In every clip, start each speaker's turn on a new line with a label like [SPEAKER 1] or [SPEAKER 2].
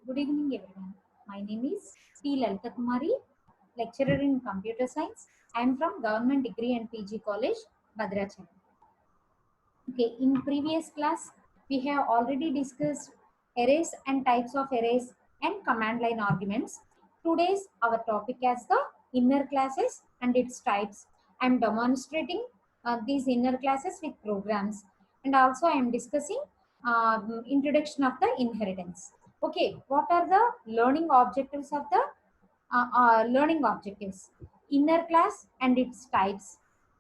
[SPEAKER 1] Good evening, everyone. My name is P. Lalita Kumari, lecturer in computer science. I am from Government Degree and PG College, Bhadrachalam. Okay, in previous class, we have already discussed arrays and types of arrays and command line arguments. Today's our topic as the inner classes and its types. I am demonstrating these inner classes with programs, and also I am discussing introduction of the inheritance. Okay, what are the learning objectives of the learning objectives? Inner class and its types.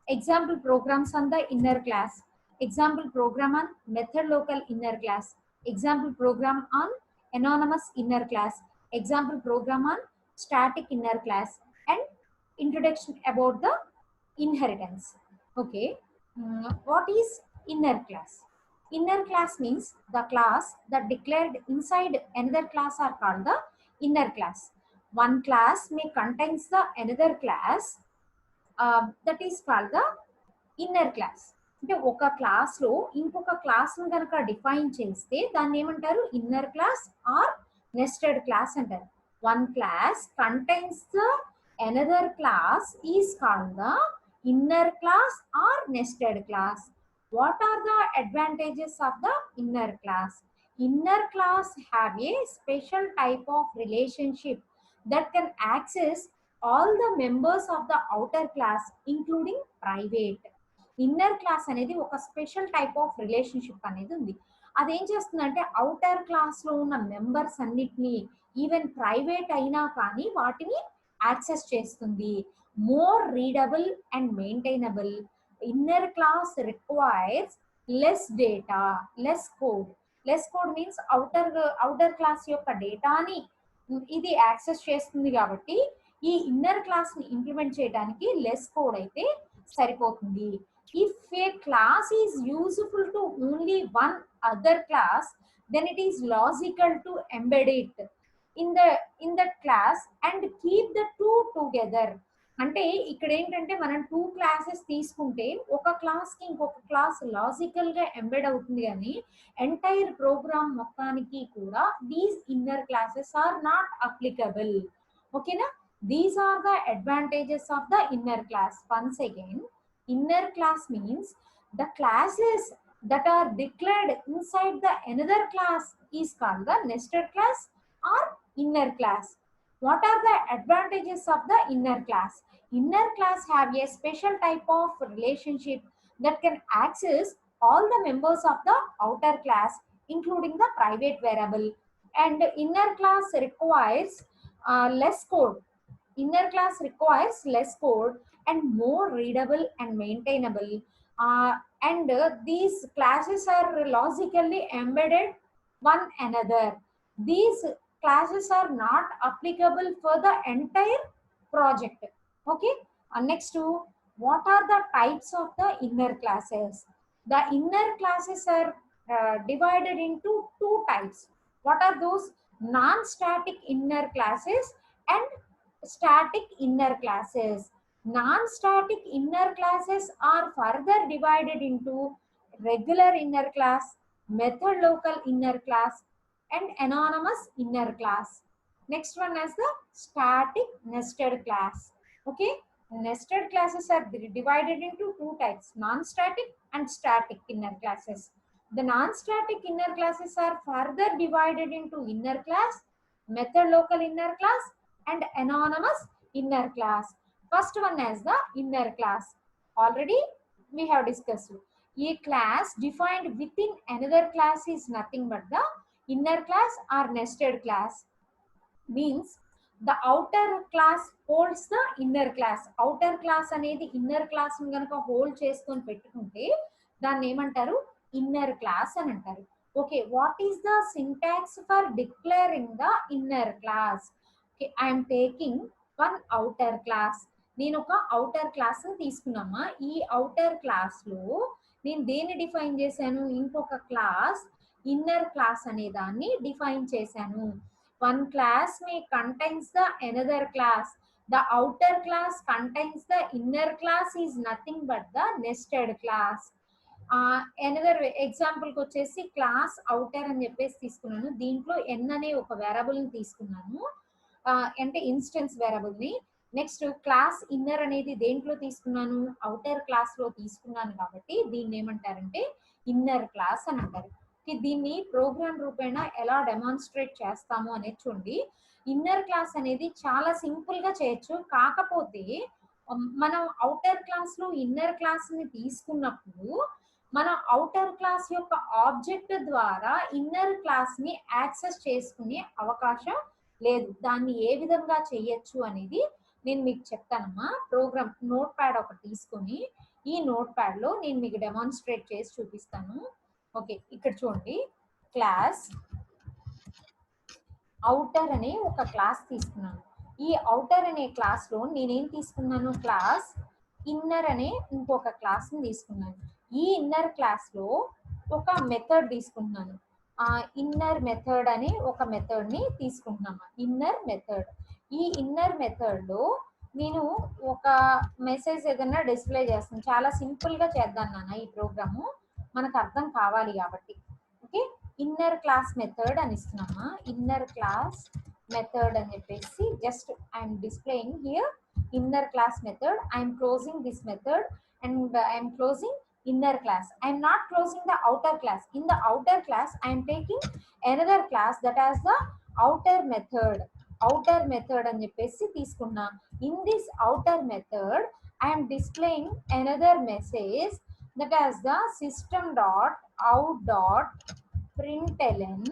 [SPEAKER 1] Example programs on the inner class. Example program on method local inner class. Example program on anonymous inner class. Example program on static inner class, and introduction about the inheritance. Okay, what is inner class? Inner class means the class that declared inside another class are called the inner class. One class may contains the another class, that is called the inner class. అంటే ఒక క్లాస్లో ఇంకొక క్లాస్ను కనుక define చేస్తే దాన్ని ఏమంటారు? Inner class or nested class అంటారు. One class contains the another class is called the inner class or nested class. What are the advantages of the inner class? Inner class have a special type of relationship that can access all the members of the outer class, including private. Inner class అనేది ఒక special type of relationship అనేది ఉంది. అదేం చేస్తుందంటే outer class లో ఉన్న members అన్నిటినీ, even private అయినా కానీ వాటిని యాక్సెస్ చేస్తుంది. More readable and maintainable. Inner class requires less data, less code. Less code means outer class యొక్క డేటాని ఇది యాక్సెస్ చేస్తుంది కాబట్టి ఈ ఇన్నర్ క్లాస్ ని ఇంప్లిమెంట్ చేయడానికి లెస్ కోడ్ అయితే సరిపోతుంది. If a class is useful to only one other class, then it is logical to embed it in that class and keep the two together. అంటే ఇక్కడ ఏంటంటే మనం టూ క్లాసెస్ తీసుకుంటే ఒక క్లాస్ కి ఇంకొక క్లాస్ లాజికల్ గా ఎంబెడ్ అవుతుంది, కానీ ఎంటైర్ ప్రోగ్రామ్ మొత్తానికి కూడా these inner classes are not applicable. ఓకేనా? These are the advantages of the inner class. Once again, inner class means the classes that are declared inside the another class is called the nested class or inner class. What are the advantages of the inner class? Inner class have a special type of relationship that can access all the members of the outer class, including the private variable. And inner class requires less code. Inner class requires less code and more readable and maintainable, and these classes are logically embedded one another. These classes are not applicable for the entire project. Okay, next, what are the types of the inner classes? The inner classes are divided into two types. What are those? Non-static inner classes and static inner classes. Non-static inner classes are further divided into regular inner class, method local inner class, and anonymous inner class. Next one is the static nested class. Okay, nested classes are divided into two types, non-static and static inner classes. The non-static inner classes are further divided into inner class, method local inner class, and anonymous inner class. First one is the inner class. Already we have discussed. A class defined within another class is nothing but the inner class or nested class. Means the outer class holds the inner class. Outer class అనేది inner class ని గనుక hold చేసుకొని పెట్టుకుంటే దాన్ని ఏమంటారు? Inner class అని అంటారు. Okay, what is the syntax for declaring the inner class? Okay, I'm taking one outer class. నేను ఒక అవుటర్ క్లాస్ తీసుకున్నామా, ఈ అవుటర్ క్లాస్ లో నేను దేన్ని డిఫైన్ చేశాను? ఇంకొక క్లాస్ ఇన్నర్ క్లాస్ అనే దాన్ని డిఫైన్ చేశాను. One class may contains the another class. The outer class contains the inner class is nothing but the nested class. Another ఎగ్జాంపుల్కి వచ్చేసి క్లాస్ అవుటర్ అని చెప్పేసి తీసుకున్నాను. దీంట్లో ఎన్ అనే ఒక వేరియబుల్ని తీసుకున్నాను, అంటే ఇన్స్టెన్స్ వేరియబుల్ని. నెక్స్ట్ క్లాస్ ఇన్నర్ అనేది దేంట్లో తీసుకున్నాను, అవుటర్ క్లాస్లో తీసుకున్నాను కాబట్టి దీన్ని ఏమంటారంటే ఇన్నర్ క్లాస్ అని అంటారు. దీన్ని ప్రోగ్రామ్ రూపేణ ఎలా డెమాన్స్ట్రేట్ చేస్తాము అనేది చూడండి. ఇన్నర్ క్లాస్ అనేది చాలా సింపుల్గా చేయొచ్చు, కాకపోతే మనం అవుటర్ క్లాస్లో ఇన్నర్ క్లాస్ని తీసుకున్నప్పుడు మనం అవుటర్ క్లాస్ యొక్క ఆబ్జెక్ట్ ద్వారా ఇన్నర్ క్లాస్ని యాక్సెస్ చేసుకునే అవకాశం లేదు. దాన్ని ఏ విధంగా చేయొచ్చు అనేది నేను మీకు చెప్తానమ్మా. ప్రోగ్రామ్ నోట్ ప్యాడ్ ఒకటి తీసుకొని ఈ నోట్ ప్యాడ్లో నేను మీకు డెమాన్స్ట్రేట్ చేసి చూపిస్తాను. ఓకే, ఇక్కడ చూడండి. క్లాస్ అవుటర్ అనే ఒక క్లాస్ తీసుకున్నాను. ఈ అవుటర్ అనే క్లాస్లో నేనేం తీసుకున్నాను, క్లాస్ ఇన్నర్ అనే ఇంకొక క్లాస్ని తీసుకున్నాను. ఈ ఇన్నర్ క్లాస్లో ఒక మెథడ్ తీసుకుంటున్నాను. ఇన్నర్ మెథడ్ అని ఒక మెథడ్ని తీసుకుంటున్నాను. Inner method. ఈ ఇన్నర్ మెథడ్లో నేను ఒక మెసేజ్ ఏదైనా డిస్ప్లే చేస్తాను. చాలా సింపుల్గా చేద్దాం నాన్న ఈ ప్రోగ్రాము, మనకు అర్థం కావాలి కాబట్టి. ఓకే, ఇన్నర్ క్లాస్ మెథడ్ అని ఇస్తున్నామా. ఇన్నర్ క్లాస్ మెథడ్ అని చెప్పేసి just I'm displaying here inner class method. I am closing this method and I am closing inner class. I am not closing the outer class. In the outer class I am taking another class that has the outer method. Outer method అని చెప్పేసి తీసుకున్నా. In this outer method I am displaying another message that has the system dot out dot println.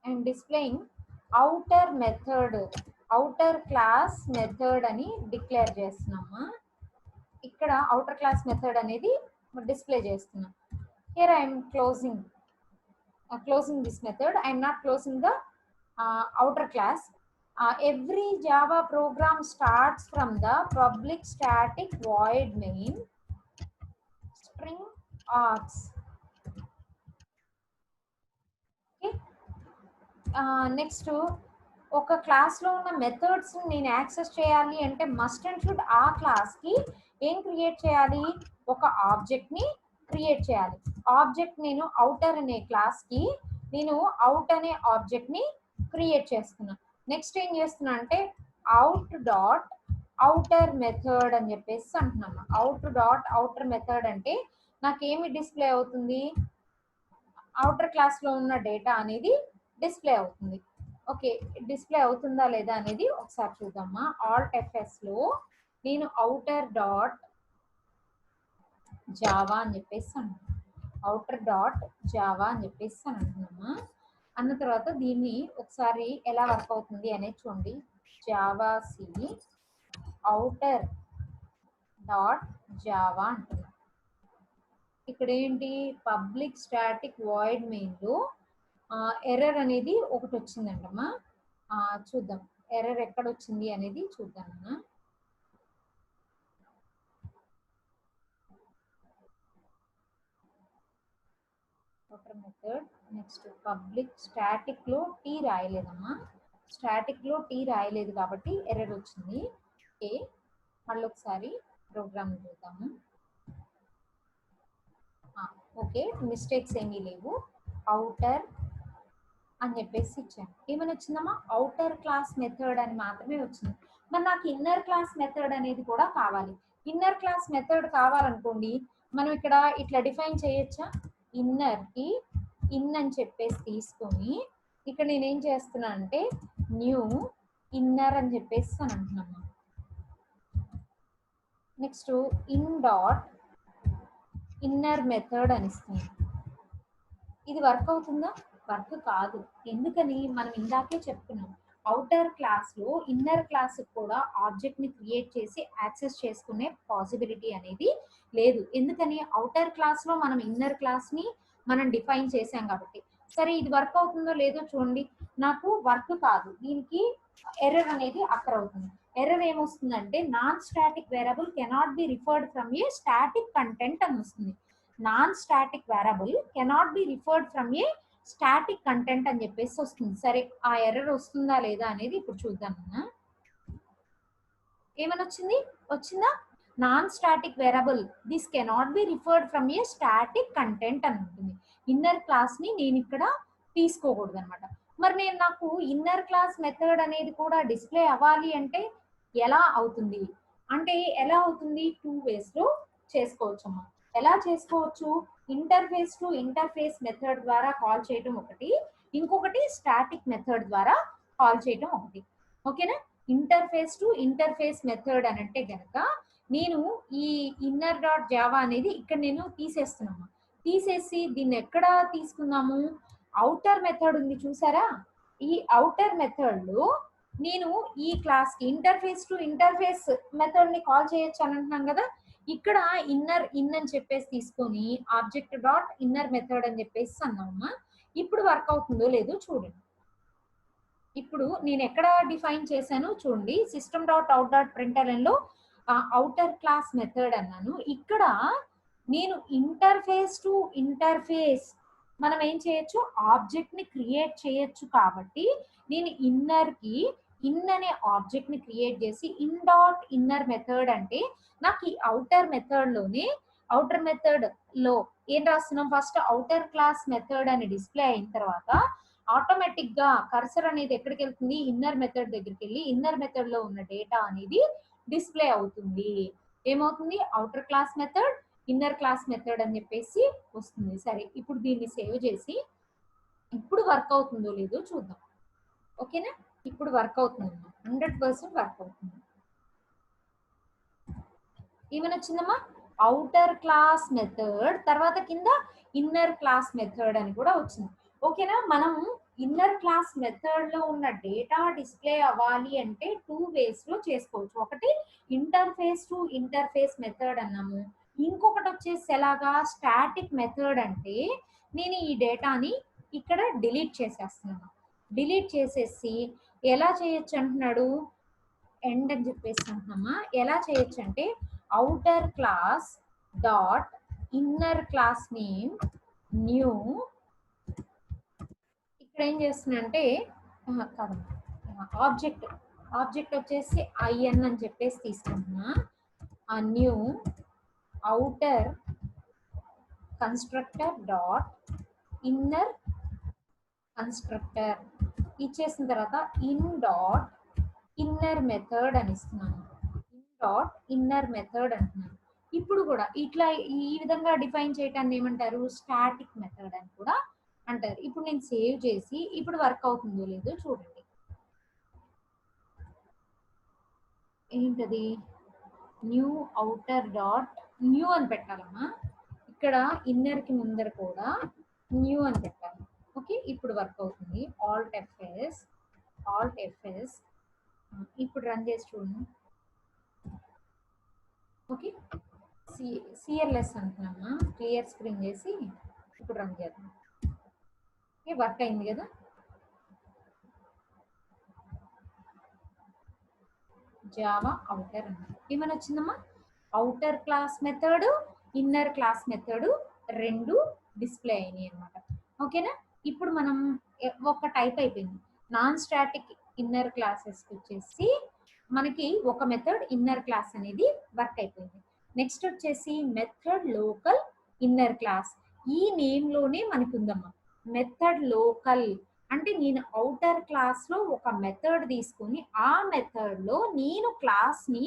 [SPEAKER 1] I am displaying outer method, outer class method అని declare చేస్తున్నామా. ఇక్కడ outer class method అనేది display చేస్తున్నాం. Here I am closing this method. I am not closing the outer class. Every Java program starts from the public static void main string args. Okay. Next ఒక క్లాస్లో ఉన్న మెథడ్స్ని నేను access చేయాలి అంటే must and should ఆ క్లాస్కి ఏం create చేయాలి, ఒక ఆబ్జెక్ట్ని క్రియేట్ చేయాలి. ఆబ్జెక్ట్ నేను అవుటర్ అనే క్లాస్కి నేను అవుట్ అనే ఆబ్జెక్ట్ని క్రియేట్ చేస్తున్నాను. నెక్స్ట్ ఏం చేస్తున్నా అంటే అవుట్ డాట్ అవుటర్ మెథడ్ అని చెప్పేసి అంటున్నాను. అవుట్ డాట్ అవుటర్ మెథడ్ అంటే నాకేమి డిస్ప్లే అవుతుంది, అవుటర్ క్లాస్లో ఉన్న డేటా అనేది డిస్ప్లే అవుతుంది. ఓకే, డిస్ప్లే అవుతుందా లేదా అనేది ఒకసారి చూద్దామా. ఆల్ట్ ఎఫ్ఎస్లో నేను అవుటర్ డాట్ జావా అని చెప్పేసి అంటున్నాను. అవుటర్ డాట్ జావా అని చెప్పేసి అని అంటున్నామా. అన్న తర్వాత దీన్ని ఒకసారి ఎలా వర్క్ అవుతుంది అనేది చూడండి. Javac outer dot Java అంటున్నాం. ఇక్కడ ఏంటి, పబ్లిక్ స్టాటిక్ వాయిడ్ మెయిన్లో ఎర్రర్ అనేది ఒకటి వచ్చిందంటమ్మా. చూద్దాం ఎర్రర్ ఎక్కడ వచ్చింది అనేది చూద్దామన్నా. మెథడ్ నెక్స్ట్ పబ్లిక్ స్టాటిక్లో టీ రాయలేదమ్మా. స్టాటిక్లో టీ రాయలేదు కాబట్టి ఎర్రర్ వచ్చింది. ఓకే, మళ్ళీ ఒకసారి ప్రోగ్రామ్ చూద్దాము. ఓకే, మిస్టేక్స్ ఏమీ లేవు. అవుటర్ అని చెప్పేసి ఇచ్చాను. ఏమని వచ్చిందమ్మా, అవుటర్ క్లాస్ మెథడ్ అని మాత్రమే వచ్చింది. మరి నాకు ఇన్నర్ క్లాస్ మెథడ్ అనేది కూడా కావాలి. ఇన్నర్ క్లాస్ మెథడ్ కావాలనుకోండి మనం ఇక్కడ ఇట్లా డిఫైన్ చేయొచ్చా. ఇన్నర్కి ఇన్ అని చెప్పేసి తీసుకొని ఇక్కడ నేనేం చేస్తున్నా అంటే న్యూ ఇన్నర్ అని చెప్పేసి అని అంటున్నాను. Next in dot inner method అని ఇస్తున్నాను. ఇది వర్క్ అవుతుందా, వర్క్ కాదు. ఎందుకని, మనం ఇందాకే చెప్తున్నాం అవుటర్ క్లాస్లో ఇన్నర్ క్లాస్ కూడా ఆబ్జెక్ట్ని క్రియేట్ చేసి యాక్సెస్ చేసుకునే పాసిబిలిటీ అనేది లేదు. ఎందుకని, అవుటర్ క్లాస్లో మనం ఇన్నర్ క్లాస్ని మనం డిఫైన్ చేసాం కాబట్టి. సరే, ఇది వర్క్ అవుతుందో లేదో చూడండి. నాకు వర్క్ కాదు, దీనికి ఎర్రర్ అనేది అక్కడ అవుతుంది. ఎర్రర్ ఏమొస్తుందంటే non static variable cannot be referred from a static content అని వస్తుంది. Non static variable cannot be referred from a static content అని చెప్పేసి వస్తుంది. సరే, ఆ ఎర్రర్ వస్తుందా లేదా అనేది ఇప్పుడు చూద్దాం. ఏమని వచ్చింది, వచ్చిందా. Non static variable this cannot be referred from a static content అని ఉంటుంది. ఇన్నర్ క్లాస్ ని నేను ఇక్కడ తీసుకోకూడదు అనమాట. మరి నేను నాకు ఇన్నర్ క్లాస్ మెథడ్ అనేది కూడా డిస్ప్లే అవ్వాలి అంటే ఎలా అవుతుంది అంటే ఎలా అవుతుంది, 2 ways లో చేసుకోవచ్చు అమ్మా. ఎలా చేసుకోవచ్చు, ఇంటర్ఫేస్ టు ఇంటర్ఫేస్ మెథడ్ ద్వారా కాల్ చేయడం ఒకటి, ఇంకొకటి స్టాటిక్ మెథడ్ ద్వారా కాల్ చేయడం ఒకటి. ఓకేనా. ఇంటర్ఫేస్ టు ఇంటర్ఫేస్ మెథడ్ అని అంటే గనక నేను ఈ ఇన్నర్ డాట్ జావా అనేది ఇక్కడ నేను తీసేస్తున్నాము. తీసేసి దీన్ని ఎక్కడ తీసుకున్నాము, అవుటర్ మెథడ్ ఉంది చూసారా, ఈ అవుటర్ మెథడ్ లో నేను ఈ క్లాస్ కి ఇంటర్ఫేస్ టు ఇంటర్ఫేస్ మెథడ్ ని కాల్ చేయొచ్చు అని అంటున్నాను కదా. ఇక్కడ ఇన్నర్ ఇన్ అని చెప్పేసి తీసుకొని ఆబ్జెక్ట్ డాట్ ఇన్నర్ మెథడ్ అని చెప్పేసి అన్నామా. ఇప్పుడు వర్క్ అవుతుందో లేదో చూడండి. ఇప్పుడు నేను ఎక్కడ డిఫైన్ చేశాను చూడండి, system dot out dot println లో అవుటర్ క్లాస్ మెథడ్ అన్నాను. ఇక్కడ నేను ఇంటర్ఫేస్ టు ఇంటర్ఫేస్ మనం ఏం చేయొచ్చు, ఆబ్జెక్ట్ ని క్రియేట్ చేయొచ్చు. కాబట్టి నేను ఇన్నర్ కి ఇన్ అనే ఆబ్జెక్ట్ ని క్రియేట్ చేసి ఇన్ డాట్ ఇన్నర్ మెథడ్ అంటే నాకు ఈ అవుటర్ మెథడ్ లోనే అవుటర్ మెథడ్ లో ఏం రాస్తున్నాం, ఫస్ట్ అవుటర్ క్లాస్ మెథడ్ అని డిస్ప్లే అయిన తర్వాత ఆటోమేటిక్ గా కర్సర్ అనేది ఎక్కడికి వెళ్తుంది, ఇన్నర్ మెథడ్ దగ్గరికి వెళ్ళి ఇన్నర్ మెథడ్ లో ఉన్న డేటా అనేది డిస్ప్లే అవుతుంది. ఏమవుతుంది, outer class method inner class method అని చెప్పేసి వస్తుంది. సరే, ఇప్పుడు దీన్ని సేవ్ చేసి ఇప్పుడు వర్క్ అవుతుందో లేదో చూద్దాం. ఓకేనా, ఇప్పుడు వర్క్ అవుతుంది, 100% వర్క్ అవుతుంది. ఏమైనా వచ్చిందమ్మా, అవుటర్ క్లాస్ మెథడ్ తర్వాత కింద ఇన్నర్ క్లాస్ మెథడ్ అని కూడా వచ్చింది. ఓకేనా. మనం ఇన్నర్ క్లాస్ మెథడ్ లో ఉన్న డేటా డిస్ప్లే అవ్వాలి అంటే 2 ways లో చేసుకోవచ్చు. ఒకటి ఇంటర్ఫేస్ టు ఇంటర్ఫేస్ మెథడ్ అన్నాము, ఇంకొకటి వచ్చేసి ఎలాగా స్టాటిక్ మెథడ్ అంటే నేను ఈ డేటాని ఇక్కడ డిలీట్ చేసేస్తున్నాను. డిలీట్ చేసేసి ఎలా చేయొచ్చు అంటున్నాడు, ఎండ్ అని చెప్పేసి అంటున్నామా. ఎలా చేయొచ్చు అంటే outer class dot inner class name new, ఇక్కడ ఏం చేస్తున్నంటే కాదు ఆబ్జెక్ట్ వచ్చేసి ఐఎన్ అని చెప్పేసి తీసుకుంటున్నా. ఆ new outer constructor dot inner constructor ఇచ్చేసిన తర్వాత ఇన్ డాట్ ఇన్నర్ మెథడ్ అని ఇస్తున్నాను. డాట్ ఇన్నర్ మెథడ్ అంటున్నాను. ఇప్పుడు కూడా ఇట్లా ఈ విధంగా డిఫైన్ చేయటాన్ని ఏమంటారు, స్టాటిక్ మెథడ్ అని కూడా అంటారు. ఇప్పుడు నేను సేవ్ చేసి ఇప్పుడు వర్క్ అవుతుందో లేదో చూడండి. ఏంటది, న్యూ అవుటర్ డాట్ న్యూ అని పెట్టాలమ్మా. ఇక్కడ ఇన్నర్ కి ముందర కూడా న్యూ అని పెట్టాలి. ఓకే, ఇప్పుడు వర్క్ అవుతుంది. ఆల్ట్ ఎఫ్ఎస్ ఇప్పుడు రన్ చేసి చూడండి. ఓకే, సిఎల్ఎస్ అంటున్నామా, క్లియర్ స్క్రీన్ చేసి ఇప్పుడు రన్ చేద్దాం. ఓకే, వర్క్ అయింది కదా. జావా అవుటర్ అన్నమాట. ఏమని వచ్చిందమ్మా, outer class method inner class method రెండు డిస్ప్లే అయినాయి అనమాట. ఓకేనా. ఇప్పుడు మనం ఒక టైప్ అయిపోయింది. నాన్ స్టాటిక్ ఇన్నర్ క్లాసెస్ వచ్చేసి మనకి ఒక మెథడ్ ఇన్నర్ క్లాస్ అనేది వర్క్ అయిపోయింది. నెక్స్ట్ వచ్చేసి మెథడ్ లోకల్ ఇన్నర్ క్లాస్. ఈ నేమ్ లోనే మనకు ఉందమ్మా మెథడ్ లోకల్ అంటే నేను అవుటర్ క్లాస్ లో ఒక మెథడ్ తీసుకుని ఆ మెథడ్ లో నేను క్లాస్ ని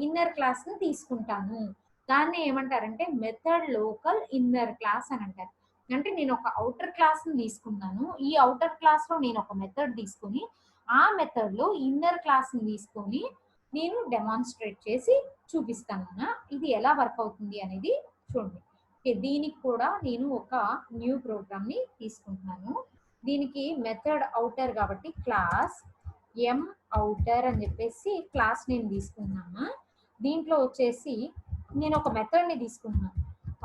[SPEAKER 1] ఇన్నర్ క్లాస్ ని తీసుకుంటాను. దాన్ని ఏమంటారంటే మెథడ్ లోకల్ ఇన్నర్ క్లాస్ అని అంటారు. అంటే నేను ఒక అవుటర్ క్లాస్ ని తీసుకున్నాను, ఈ అవుటర్ క్లాస్ లో నేను ఒక మెథడ్ తీసుకుని ఆ మెథడ్ లో ఇన్నర్ క్లాస్ ని తీసుకొని నేను డెమాన్స్ట్రేట్ చేసి చూపిస్తాను. ఇది ఎలా వర్క్ అవుతుంది అనేది చూడండి. దీనికి కూడా నేను ఒక న్యూ ప్రోగ్రామ్ ని తీసుకుంటున్నాను. దీనికి మెథడ్ అవుటర్ కాబట్టి క్లాస్ ఎం అవుటర్ అని చెప్పేసి క్లాస్ నేమ్ తీసుకున్నాను. దీంట్లో వచ్చేసి నేను ఒక మెథడ్ ని తీసుకుంటున్నాను,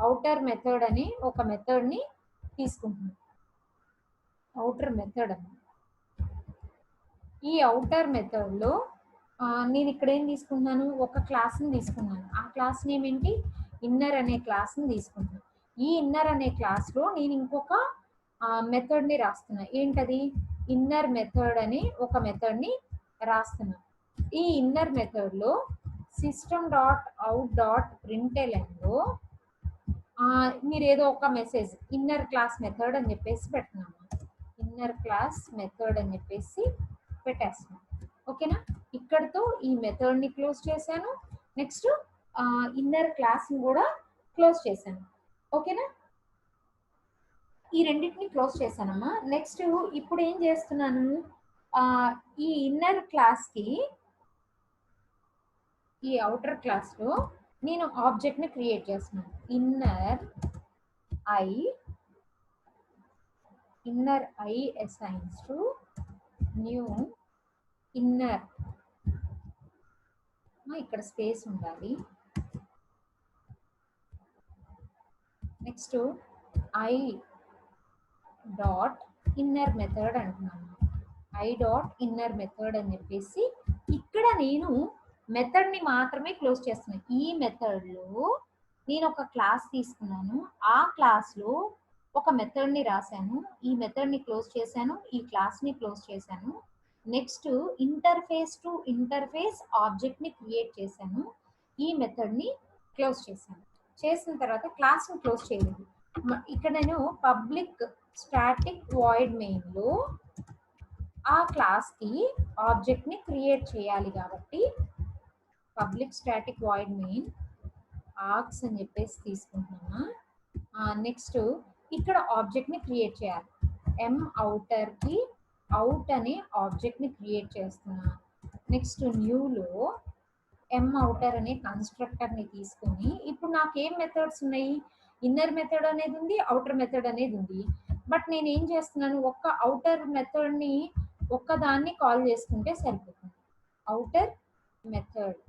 [SPEAKER 1] అవుటర్ మెథడ్ అని ఒక మెథడ్ ని తీసుకుంటున్నాను. అవుటర్ మెథడ్ అని ఈ అవుటర్ మెథడ్ లో నేను ఇక్కడ ఏం తీసుకున్నాను, ఒక క్లాస్ ని తీసుకున్నాను. ఆ క్లాస్ నేమ్ ఏంటి, ఇన్నర్ అనే క్లాస్ ని తీసుకున్నాను. ఈ ఇన్నర్ అనే క్లాస్ లో నేను ఇంకొక మెథడ్ ని రాస్తున్నా. ఏంటది, ఇన్నర్ మెథడ్ అని ఒక మెథడ్ ని రాస్తున్నా. ఈ ఇన్నర్ మెథడ్ లో system.out.println లో మీరు ఏదో ఒక మెసేజ్ ఇన్నర్ క్లాస్ మెథడ్ అని చెప్పేసి పెడుతున్నాము. ఇన్నర్ క్లాస్ మెథడ్ అని చెప్పేసి పెట్టేస్తున్నాం. ఓకేనా, ఇక్కడతో ఈ మెథడ్ ని క్లోజ్ చేశాను. నెక్స్ట్ ఇన్నర్ క్లాస్ ని కూడా క్లోజ్ చేశాను. ఓకేనా, ఈ రెండింటిని క్లోజ్ చేశానమ్మా. నెక్స్ట్ ఇప్పుడు ఏం చేస్తున్నాను, ఈ ఇన్నర్ క్లాస్ కి ఈ అవుటర్ క్లాస్ లో నేను ఆబ్జెక్ట్ ని క్రియేట్ చేస్తున్నాను. Inner I assigns to new inner, ఇక్కడ స్పేస్ ఉండాలి. Next I dot inner method అంటున్నాను. ఐ డాట్ ఇన్నర్ మెథడ్ అని చెప్పేసి ఇక్కడ నేను మెథడ్ ని మాత్రమే క్లోజ్ చేస్తున్నాను. ఈ మెథడ్ లో నేను ఒక క్లాస్ తీసుకున్నాను, ఆ క్లాస్ లో ఒక మెథడ్ ని రాశాను, ఈ మెథడ్ ని క్లోజ్ చేశాను, ఈ క్లాస్ ని క్లోజ్ చేశాను. Next interface to interface object ని క్రియేట్ చేశాను, ఈ మెథడ్ ని క్లోజ్ చేశాను. చేసిన తర్వాత క్లాస్ ని క్లోజ్ చేయలేదు. ఇక్కడ నేను పబ్లిక్ స్టాటిక్ వాయిడ్ మెయిన్ లో ఆ క్లాస్ కి ఆబ్జెక్ట్ ని క్రియేట్ చేయాలి కాబట్టి public static void main arcs అని చెప్పేసి తీసుకుంటున్నా. నెక్స్ట్ ఇక్కడ ఆబ్జెక్ట్ ని క్రియేట్ చేయాలి. ఎం అవుటర్ కి అవుట్ అనే ఆబ్జెక్ట్ ని క్రియేట్ చేస్తున్నా. నెక్స్ట్ న్యూలో ఎం అవుటర్ అనే కన్స్ట్రక్టర్ ని తీసుకొని ఇప్పుడు నాకు ఏం మెథడ్స్ ఉన్నాయి, ఇన్నర్ మెథడ్ అనేది ఉంది, అవుటర్ మెథడ్ అనేది ఉంది. బట్ నేను ఏం చేస్తున్నాను, ఒక్క అవుటర్ మెథడ్ ని ఒక్కదాన్ని కాల్ చేసుకుంటే సరిపోతుంది. అవుటర్ మెథడ్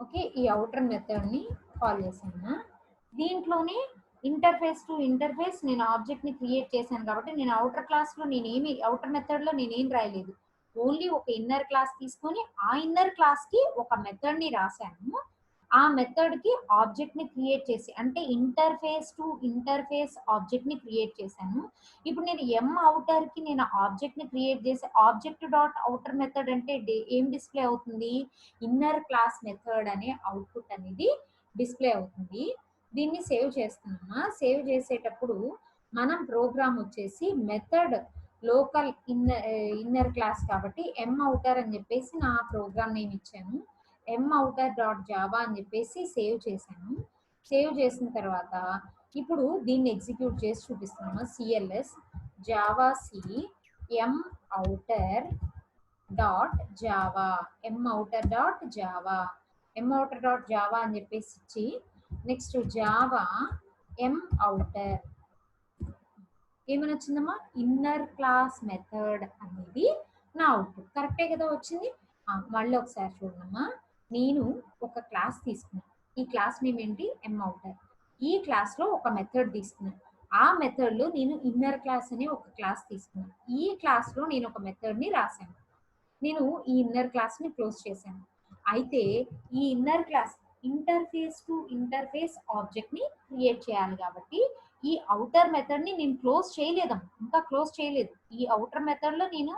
[SPEAKER 1] ఓకే, ఈ అవుటర్ మెథడ్ ని కాల్ చేశాను. దీంట్లోనే ఇంటర్ఫేస్ టు ఇంటర్ఫేస్ నేను ఆబ్జెక్ట్ ని క్రియేట్ చేశాను కాబట్టి నేను అవుటర్ క్లాస్ లో అవుటర్ మెథడ్ లో నేనేం రాయలేదు. ఓన్లీ ఒక ఇన్నర్ క్లాస్ తీసుకొని ఆ ఇన్నర్ క్లాస్ కి ఒక మెథడ్ ని రాశాను. ఆ మెథడ్ కి ఆబ్జెక్ట్ ని క్రియేట్ చేసి, అంటే ఇంటర్ఫేస్ టు ఇంటర్ఫేస్ ఆబ్జెక్ట్ ని క్రియేట్ చేశాను. ఇప్పుడు నేను ఎం అవుటర్ కి నేను ఆబ్జెక్ట్ ని క్రియేట్ చేసి ఆబ్జెక్ట్ డాట్ అవుటర్ మెథడ్ అంటే ఏం డిస్ప్లే అవుతుంది, ఇన్నర్ క్లాస్ మెథడ్ అనే అవుట్పుట్ అనేది డిస్ప్లే అవుతుంది. దీన్ని సేవ్ చేస్తున్నామా. సేవ్ చేసేటప్పుడు మనం ప్రోగ్రామ్ వచ్చేసి మెథడ్ లోకల్ ఇన్నర్ క్లాస్ కాబట్టి ఎం అవుటర్ అని చెప్పేసి నా ప్రోగ్రామ్ నేమ్ ఇచ్చాను. ఎం అవుటర్ డాట్ జావా అని చెప్పేసి సేవ్ చేశాను. సేవ్ చేసిన తర్వాత ఇప్పుడు దీన్ని ఎగ్జిక్యూట్ చేసి చూపిస్తున్నాము. CLS javac M outer dot Java, M outer dot Java, M outer dot Java అని చెప్పేసి ఇచ్చి నెక్స్ట్ జావా ఎం అవుటర్ ఏమని వచ్చిందమ్మా, ఇన్నర్ క్లాస్ మెథడ్ అనేది నా అవుట్పుట్. కరెక్టే కదా వచ్చింది. మళ్ళీ ఒకసారి చూడమ్మా, నేను ఒక క్లాస్ తీసుకున్నాను, ఈ క్లాస్ నేమ్ ఏంటి, ఎం అవుటర్. ఈ క్లాస్ లో ఒక మెథడ్ తీసుకున్నాను, ఆ మెథడ్ లో నేను ఇన్నర్ క్లాస్ అనే ఒక క్లాస్ తీసుకున్నాను. ఈ క్లాస్ లో నేను ఒక మెథడ్ ని రాశాను. నేను ఈ ఇన్నర్ క్లాస్ ని క్లోజ్ చేశాను. అయితే ఈ inner class interface to interface object ని క్రియేట్ చేయాలి కాబట్టి ఈ అవుటర్ మెథడ్ ని నేను క్లోజ్ చేయలేదమ్మా, ఇంకా క్లోజ్ చేయలేదు. ఈ అవుటర్ మెథడ్ లో నేను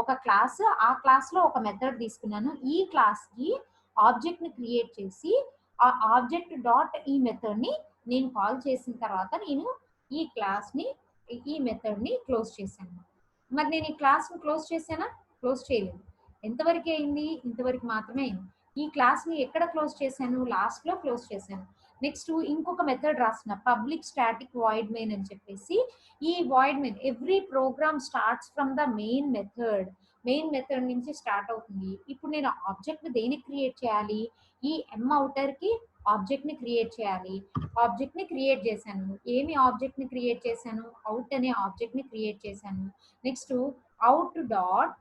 [SPEAKER 1] ఒక క్లాస్, ఆ క్లాస్ లో ఒక మెథడ్ తీసుకున్నాను. ఈ క్లాస్ కి ఆబ్జెక్ట్ ని క్రియేట్ చేసి ఆ ఆబ్జెక్ట్ డాట్ ఈ మెథడ్ ని నేను కాల్ చేసిన తర్వాత నేను ఈ క్లాస్ ని ఈ మెథడ్ ని క్లోజ్ చేశాను. మరి నేను ఈ క్లాస్ ని క్లోజ్ చేశానా, క్లోజ్ చేయలేదు. ఎంతవరకు అయింది, ఇంతవరకు మాత్రమే అయింది. ఈ క్లాస్ ని ఎక్కడ క్లోజ్ చేశాను, లాస్ట్ లో క్లోజ్ చేశాను. నెక్స్ట్ ఇంకొక మెథడ్ రాసిన పబ్లిక్ స్టాటిక్ వాయిడ్ మెయిన్ అని చెప్పేసి, ఈ void main every program starts from the main method నుంచి స్టార్ట్ అవుతుంది. ఇప్పుడు నేను ఆబ్జెక్ట్ దేనికి క్రియేట్ చేయాలి, ఈ ఎం అవుటర్ కి ఆబ్జెక్ట్ ని క్రియేట్ చేయాలి. ఆబ్జెక్ట్ ని క్రియేట్ చేశాను. ఏమి ఆబ్జెక్ట్ ని క్రియేట్ చేశాను, అవుట్ అనే ఆబ్జెక్ట్ ని క్రియేట్ చేశాను. Next out dot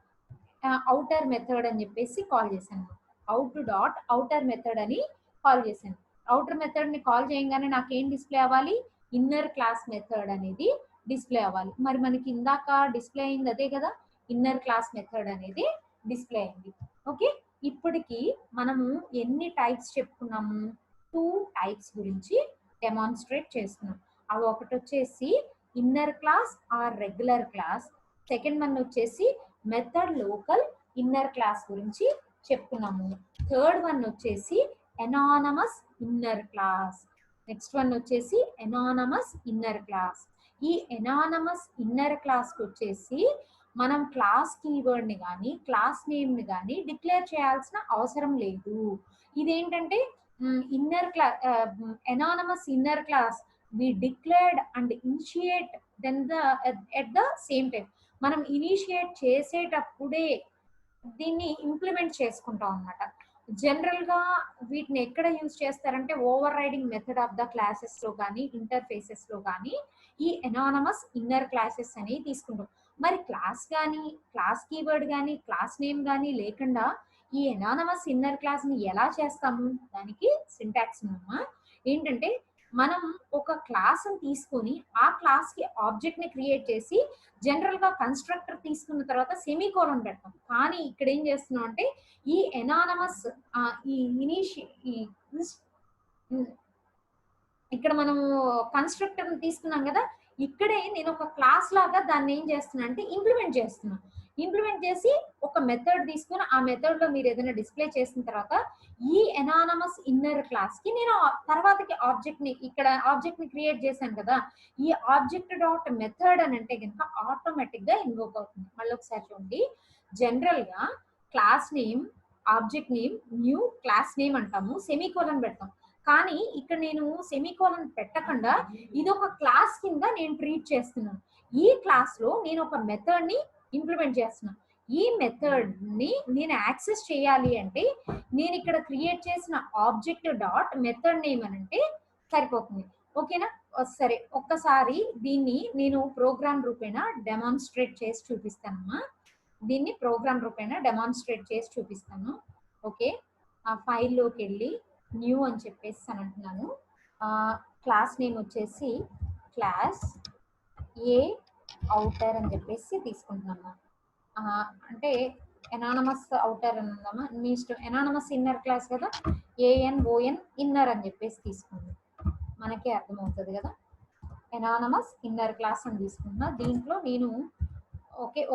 [SPEAKER 1] outer method అని చెప్పేసి కాల్ చేశాను. అవుట్ డాట్ అవుటర్ మెథడ్ అని కాల్ చేశాను. అవుటర్ మెథడ్ ని కాల్ చేయగానే నాకేం డిస్ప్లే అవ్వాలి, ఇన్నర్ క్లాస్ మెథడ్ అనేది డిస్ప్లే అవ్వాలి. మరి మనకి ఇందాక డిస్ప్లే అయింది అదే కదా, ఇన్నర్ క్లాస్ మెథడ్ అనేది డిస్ప్లే అయింది. ఓకే, ఇప్పటికి మనము ఎన్ని టైప్స్ చెప్పుకున్నాము, 2 టైప్స్ గురించి డెమాన్స్ట్రేట్ చేస్తున్నాం. అవి ఒకటి వచ్చేసి inner class or regular class, second one వచ్చేసి మెథడ్ లోకల్ ఇన్నర్ క్లాస్ గురించి చెప్పుకున్నాము. థర్డ్ వన్ వచ్చేసి anonymous inner class. Next one వచ్చేసి ఎనానమస్ ఇన్నర్ క్లాస్. ఈ ఎనానమస్ ఇన్నర్ క్లాస్కి వచ్చేసి మనం క్లాస్ కీవర్డ్ ని కానీ క్లాస్ నేమ్ ని కానీ డిక్లేర్ చేయాల్సిన అవసరం లేదు. ఇదేంటంటే inner class, anonymous inner class we declared and initiate then the at the same time. మనం ఇనిషియేట్ చేసేటప్పుడే దీన్ని ఇంప్లిమెంట్ చేసుకుంటాం అన్నమాట. జనరల్ గా వీటిని ఎక్కడ యూజ్ చేస్తారంటే over riding method of the classes లో కానీ ఇంటర్ఫేసెస్ లో కానీ ఈ ఎనానమస్ ఇన్నర్ క్లాసెస్ అనేవి తీసుకుంటాం. మరి క్లాస్ కానీ క్లాస్ కీవర్డ్ కానీ క్లాస్ నేమ్ కానీ లేకుండా ఈ ఎనానమస్ ఇన్నర్ క్లాస్ ని ఎలా చేస్తాము? దానికి సింటాక్స్ అమ్మా ఏంటంటే, మనం ఒక క్లాస్ ని తీసుకొని ఆ క్లాస్ కి ఆబ్జెక్ట్ ని క్రియేట్ చేసి జనరల్ గా కన్స్ట్రక్టర్ తీసుకున్న తర్వాత సెమీకోలన్ పెడతాం. కానీ ఇక్కడ ఏం చేస్తున్నాం అంటే ఈ ఎనానమస్ ఇక్కడ మనము కన్స్ట్రక్టర్ తీసుకున్నాం కదా, ఇక్కడే నేను ఒక క్లాస్ లాగా దాన్ని ఏం చేస్తున్నా అంటే ఇంప్లిమెంట్ చేస్తున్నా. ఇంప్లిమెంట్ చేసి ఒక మెథడ్ తీసుకుని ఆ మెథడ్ లో మీరు ఏదైనా డిస్ప్లే చేసిన తర్వాత ఈ ఎనానమస్ ఇన్నర్ క్లాస్ కి నేను తర్వాతకి ఆబ్జెక్ట్ ని ఇక్కడ ఆబ్జెక్ట్ ని క్రియేట్ చేశాను కదా, ఈ ఆబ్జెక్ట్ డాట్ మెథడ్ అని అంటే కనుక ఆటోమేటిక్ గా ఇన్వోక్ అవుతుంది. మళ్ళీ ఒకసారి చూడండి, జనరల్ గా class name, object name, new class name అంటాము, సెమీకోలన్ పెడతాం. కానీ ఇక్కడ నేను సెమీకోలన్ పెట్టకుండా ఇది ఒక క్లాస్ కింద నేను ట్రీట్ చేస్తున్నాను. ఈ క్లాస్ లో నేను ఒక మెథడ్ ని ఇంప్లిమెంట్ చేస్తున్నాను. ఈ మెథడ్ ని నేను యాక్సెస్ చేయాలి అంటే నేను ఇక్కడ క్రియేట్ చేసిన ఆబ్జెక్ట్ డాట్ మెథడ్ నేమ్ అని అంటే సరిపోతుంది. ఓకేనా? సరే, ఒక్కసారి దీన్ని నేను ప్రోగ్రామ్ రూపేణ డెమాన్స్ట్రేట్ చేసి చూపిస్తానమ్మా. దీన్ని ప్రోగ్రామ్ రూపేణ డెమాన్స్ట్రేట్ చేసి చూపిస్తాను. ఓకే, ఆ ఫైల్లోకి వెళ్ళి న్యూ అని చెప్పేసి అని అంటున్నాను. క్లాస్ నేమ్ వచ్చేసి క్లాస్ ఏ అవుటర్ అని చెప్పేసి తీసుకుంటున్నాము. అంటే ఎనానమస్ అవుటర్ అని ఉందామా, మీ ఇష్టం. ఎనానమస్ ఇన్నర్ క్లాస్ కదా, ANON ఇన్నర్ అని చెప్పేసి తీసుకుంది, మనకే అర్థమవుతుంది కదా. ఎనానమస్ ఇన్నర్ క్లాస్ అని తీసుకున్నా. దీంట్లో నేను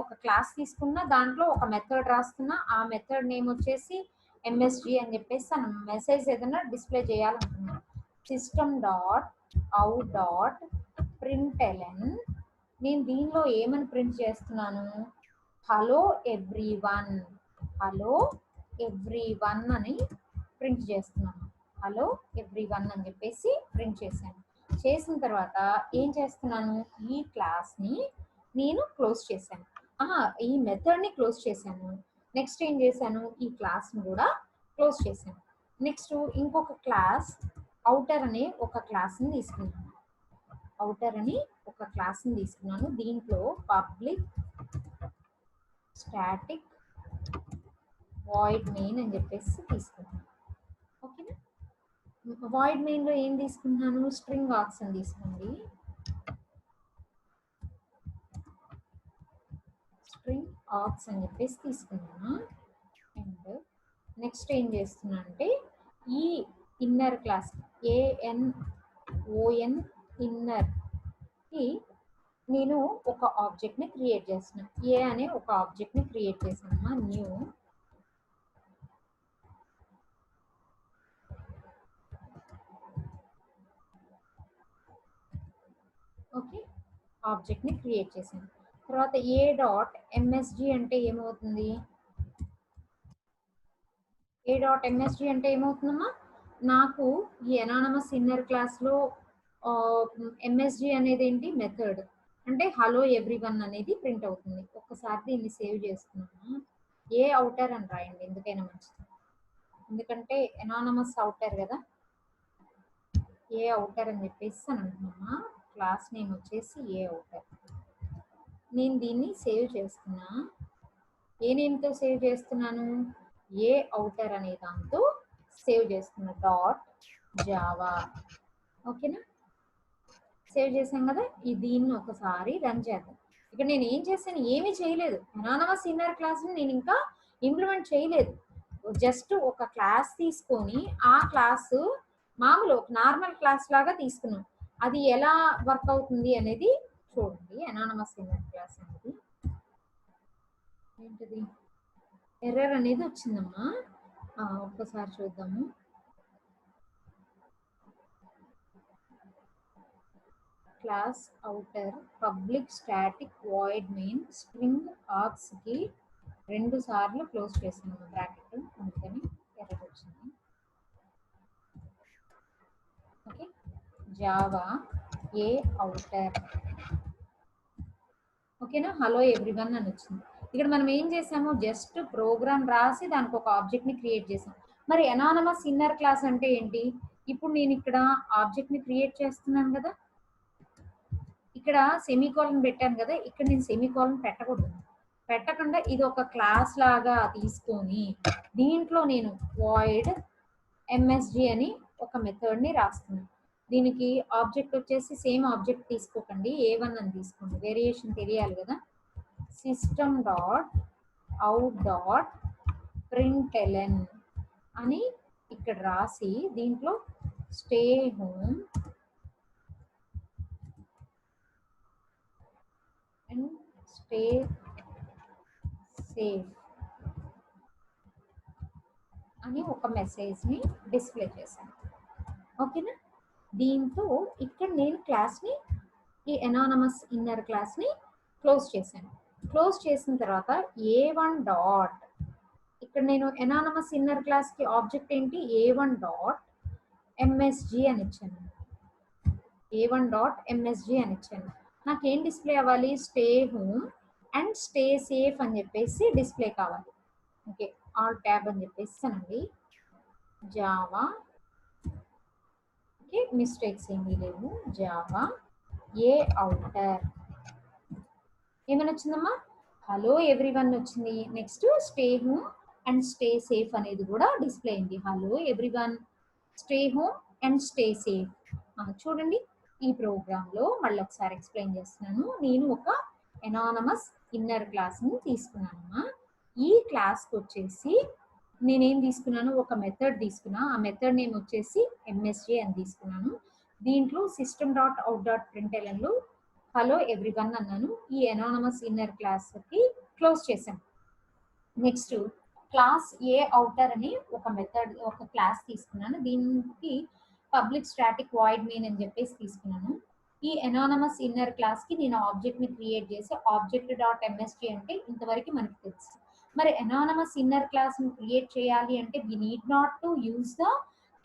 [SPEAKER 1] ఒక క్లాస్ తీసుకున్నా, దాంట్లో ఒక మెథడ్ రాస్తున్నా. ఆ మెథడ్ నేమ్ వచ్చేసి MSG అని చెప్పేసి మెసేజ్ ఏదైనా డిస్ప్లే చేయాలనుకున్నా. System dot out dot println. నేను దీనిలో ఏమని ప్రింట్ చేస్తున్నాను? హలో ఎవ్రీవన్, హలో ఎవ్రీవన్ అని ప్రింట్ చేస్తున్నాను. హలో ఎవ్రీవన్ అని చెప్పేసి ప్రింట్ చేశాను. చేసిన తర్వాత ఏం చేస్తున్నాను? ఈ క్లాస్ని నేను క్లోజ్ చేశాను. ఈ మెథడ్ని క్లోజ్ చేశాను. నెక్స్ట్ ఏం చేశాను? ఈ క్లాస్ని కూడా క్లోజ్ చేశాను. నెక్స్ట్ ఇంకొక క్లాస్ అవుటర్ అనే ఒక క్లాస్ని తీసుకున్నాను. అవుటర్ అని ఒక క్లాస్ని తీసుకున్నాను. దీంట్లో పబ్లిక్ స్టాటిక్ వాయిడ్ మెయిన్ అని చెప్పేసి తీసుకున్నాను. ఓకేనా? వాయిడ్ మెయిన్లో ఏం తీసుకున్నాను? స్ట్రింగ్ ఆర్గ్స్ అని తీసుకోండి. స్ట్రింగ్ ఆర్గ్స్ అని చెప్పేసి తీసుకున్నాను. అండ్ నెక్స్ట్ ఏం చేస్తున్నా అంటే ఈ ఇన్నర్ క్లాస్ ANON ఇన్నర్ కి నేను ఒక ఆబ్జెక్ట్ ని క్రియేట్ చేస్తున్నాను. ఏ అనే ఒక ఆబ్జెక్ట్ ని క్రియేట్ చేశాను. న్యూ ఓకే, ఆబ్జెక్ట్ ని క్రియేట్ చేశాను. తర్వాత A.MSG అంటే ఏమవుతుంది? A.MSG అంటే ఏమవుతుందమ్మా? నాకు ఈ ఎనానమస్ ఇన్నర్ క్లాస్లో MSG అనేది ఏంటి? మెథడ్. అంటే హలో ఎవ్రీవన్ అనేది ప్రింట్ అవుతుంది. ఒక్కసారి దీన్ని సేవ్ చేస్తున్నాను. ఏ అవుటర్ అని రాయండి, ఎందుకైనా మంచిది. ఎందుకంటే ఎనానమస్ అవుటర్ కదా, ఏ అవుటర్ అని చెప్పేసి అని అంటున్నా. క్లాస్ నేమ్ వచ్చేసి ఏ అవుటర్. నేను దీన్ని సేవ్ చేస్తున్నా. ఏ నేమ్తో సేవ్ చేస్తున్నాను? ఏ అవుటర్ అనే దాంతో సేవ్ చేస్తున్నా. .java. ఓకేనా? సేవ్ చేసాం కదా. దీన్ని ఒకసారి రన్ చేద్దాం. ఇక్కడ నేను ఏం చేశాను? ఏమీ చేయలేదు. ఎనానమస్ ఇన్నర్ క్లాస్ని నేను ఇంకా ఇంప్లిమెంట్ చేయలేదు. జస్ట్ ఒక క్లాస్ తీసుకొని ఆ క్లాసు మామూలు ఒక నార్మల్ క్లాస్ లాగా తీసుకున్నాం. అది ఎలా వర్క్ అవుతుంది అనేది చూడండి. ఎనానమస్ ఇన్నర్ క్లాస్ అనేది ఏంటిది ఎర్రర్ అనేది వచ్చిందమ్మా. ఒక్కసారి చూద్దాము. Class outer public static void main string arcs కి 2 సార్లు క్లోజ్ చేసాను బ్రాకెట్, అందుకని ఎర్రర్ వచ్చింది. ఓకే, జావా ఏ అవుటర్. ఓకేనా, హలో ఎవ్రీవన్ అని వచ్చింది. ఇక్కడ మనం ఏం చేసాము, జస్ట్ ప్రోగ్రామ్ రాసి దానికి ఒక ఆబ్జెక్ట్ ని క్రియేట్ చేసాం. మరి అనానమస్ ఇన్నర్ క్లాస్ అంటే ఏంటి? ఇప్పుడు నేను ఇక్కడ ఆబ్జెక్ట్ ని క్రియేట్ చేస్తున్నాను కదా, ఇక్కడ సెమీకోలన్ పెట్టాను కదా, ఇక్కడ నేను సెమీకోలన్ పెట్టకూడదు. పెట్టకుండా ఇది ఒక క్లాస్ లాగా తీసుకొని దీంట్లో నేను వాయిడ్ ఎంఎస్జి అని ఒక మెథడ్ ని రాస్తున్నాను. దీనికి ఆబ్జెక్ట్ వచ్చేసి సేమ్ ఆబ్జెక్ట్ తీసుకోకండి, A1 అని తీసుకోండి, వేరియేషన్ తెలియాలి కదా. System dot out dot println అని ఇక్కడ రాసి దీంట్లో stay home and stay safe అని ఒక మెసేజ్ని డిస్ప్లే చేశాను. ఓకేనా, దీంతో ఇక్కడ నేను క్లాస్ని, ఈ ఎనానమస్ ఇన్నర్ క్లాస్ని క్లోజ్ చేశాను. క్లోజ్ చేసిన తర్వాత A1 డాట్, ఇక్కడ నేను ఎనానమస్ ఇన్నర్ క్లాస్కి ఆబ్జెక్ట్ ఏంటి, A1 డాట్ ఎంఎస్జి అని ఇచ్చాను. A1 డాట్ ఎంఎస్జి అని ఇచ్చాను. నాకేం డిస్ప్లే అవ్వాలి, stay home and stay safe అని చెప్పేసి డిస్ప్లే కావాలి. ఓకే, ఆల్ ట్యాబ్ అని చెప్పేసానండి. జావా, ఓకే మిస్టేక్స్ ఏమీ లేవు, జావా ఏ అవుటర్ ఏమని వచ్చిందమ్మా, హలో ఎవ్రీవన్ వచ్చింది. Next stay home and stay safe అనేది కూడా డిస్ప్లే అయింది. Hello everyone, stay home and stay safe. చూడండి, ఈ ప్రోగ్రాంలో మళ్ళీ ఒకసారి ఎక్స్ప్లెయిన్ చేస్తున్నాను. నేను ఒక ఎనానమస్ ఇన్నర్ క్లాస్ని తీసుకున్నానమ్మా. ఈ క్లాస్కి వచ్చేసి నేనేం తీసుకున్నాను, ఒక మెథడ్ తీసుకున్నా. ఆ మెథడ్ నేమ్ వచ్చేసి ఎంఎస్జే అని తీసుకున్నాను. దీంట్లో సిస్టమ్ డాట్ అవుట్ డాట్ ప్రింట్ఎల్ఎన్లో హలో ఎవ్రీవన్ అన్నాను. ఈ ఎనానమస్ ఇన్నర్ క్లాస్కి క్లోజ్ చేశాను. నెక్స్ట్ క్లాస్ ఏ అవుటర్ అని ఒక మెథడ్, ఒక క్లాస్ తీసుకున్నాను. దీనికి పబ్లిక్ స్టాటిక్ వాయిడ్ మెయిన్ అని చెప్పేసి తీసుకున్నాను. ఈ ఎనానమస్ ఇన్నర్ క్లాస్కి నేను ఆబ్జెక్ట్ని క్రియేట్ చేసి ఆబ్జెక్ట్ డాట్ ఎంఎస్జీ అంటే ఇంతవరకు మనకు తెలుసు. మరి ఎనానమస్ ఇన్నర్ క్లాస్ని క్రియేట్ చేయాలి అంటే we need not to use the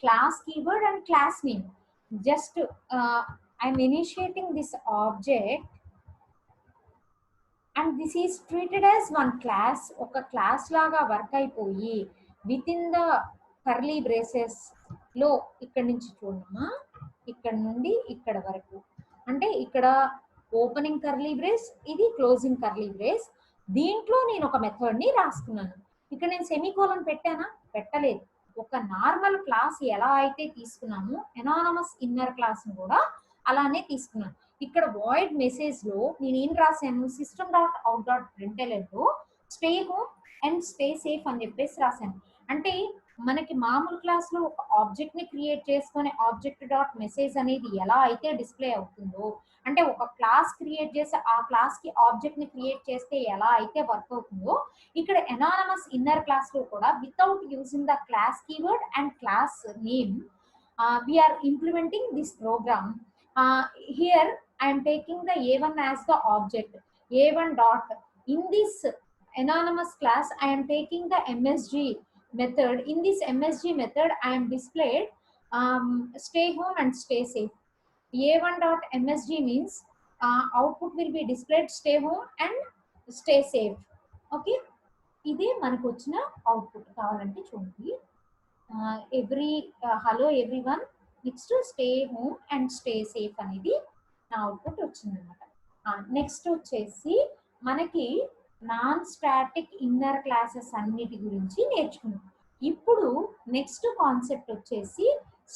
[SPEAKER 1] class keyword and class name. Just I'm initiating this object and this is treated as one class. ఒక క్లాస్ లాగా వర్క్ అయిపోయి within the curly braces లో, ఇక్కడ నుంచి చూడమ్మా, ఇక్కడ నుండి ఇక్కడ వరకు, అంటే ఇక్కడ ఓపెనింగ్ కర్లీ బ్రేస్, ఇది క్లోజింగ్ కర్లీ బ్రేస్. దీంట్లో నేను ఒక మెథడ్ ని రాసుకున్నాను. ఇక్కడ నేను సెమీకోలన్ పెట్టానా, పెట్టలేదు. ఒక నార్మల్ క్లాస్ ఎలా అయితే తీసుకున్నామో ఎనానమస్ ఇన్నర్ క్లాస్ కూడా అలానే తీసుకున్నాను. ఇక్కడ వాయిడ్ మెసేజ్ లో నేను ఏం రాశాను, system dot out dot println లో stay home and stay safe అని చెప్పేసి రాశాను. అంటే మనకి మామూలు క్లాస్ లో ఒక ఆబ్జెక్ట్ ని క్రియేట్ చేసుకొని ఆబ్జెక్ట్ డాట్ మెసేజ్ అనేది ఎలా అయితే డిస్ప్లే అవుతుందో, అంటే ఒక క్లాస్ క్రియేట్ చేసి ఆ క్లాస్ కి ఆబ్జెక్ట్ ని క్రియేట్ చేస్తే ఎలా అయితే వర్క్ అవుతుందో, ఇక్కడ ఎనానమస్ ఇన్నర్ క్లాస్ లో కూడా without using the class keyword and class name we're implementing this program. Here I am taking the A1 as the object. A1 dot, in this anonymous class I am taking the MSG method. In this MSG method I am displayed stay home and stay safe. A1 dot MSG means output will be displayed stay home and stay safe. Okay, ఇదే మనకు వచ్చిన output. కావాలంటే చూడండి, hello everyone, next stay home and stay safe అనేది నా output వచ్చిందనమాట. Next వచ్చేసి మనకి నాన్ స్టాటిక్ ఇన్నర్ క్లాసెస్ అన్నిటి గురించి నేర్చుకున్నాం. ఇప్పుడు నెక్స్ట్ కాన్సెప్ట్ వచ్చేసి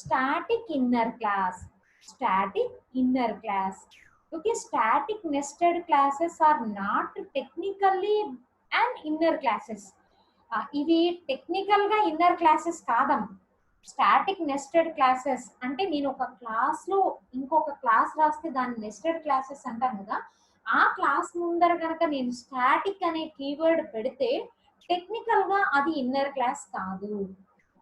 [SPEAKER 1] static inner class. Static inner class, okay. Static nested classes are not technically and inner classes. ఇవి టెక్నికల్ గా ఇన్నర్ క్లాసెస్ కాదమ్మా. స్టాటిక్ నెస్టెడ్ క్లాసెస్ అంటే నేను ఒక క్లాస్ లో ఇంకొక క్లాస్ రాస్తే దాన్ని నెస్టెడ్ క్లాసెస్ అంటాం కదా, ఆ క్లాస్ ముందర కనుక నేను స్టాటిక్ అనే కీవర్డ్ పెడితే టెక్నికల్ గా అది ఇన్నర్ క్లాస్ కాదు.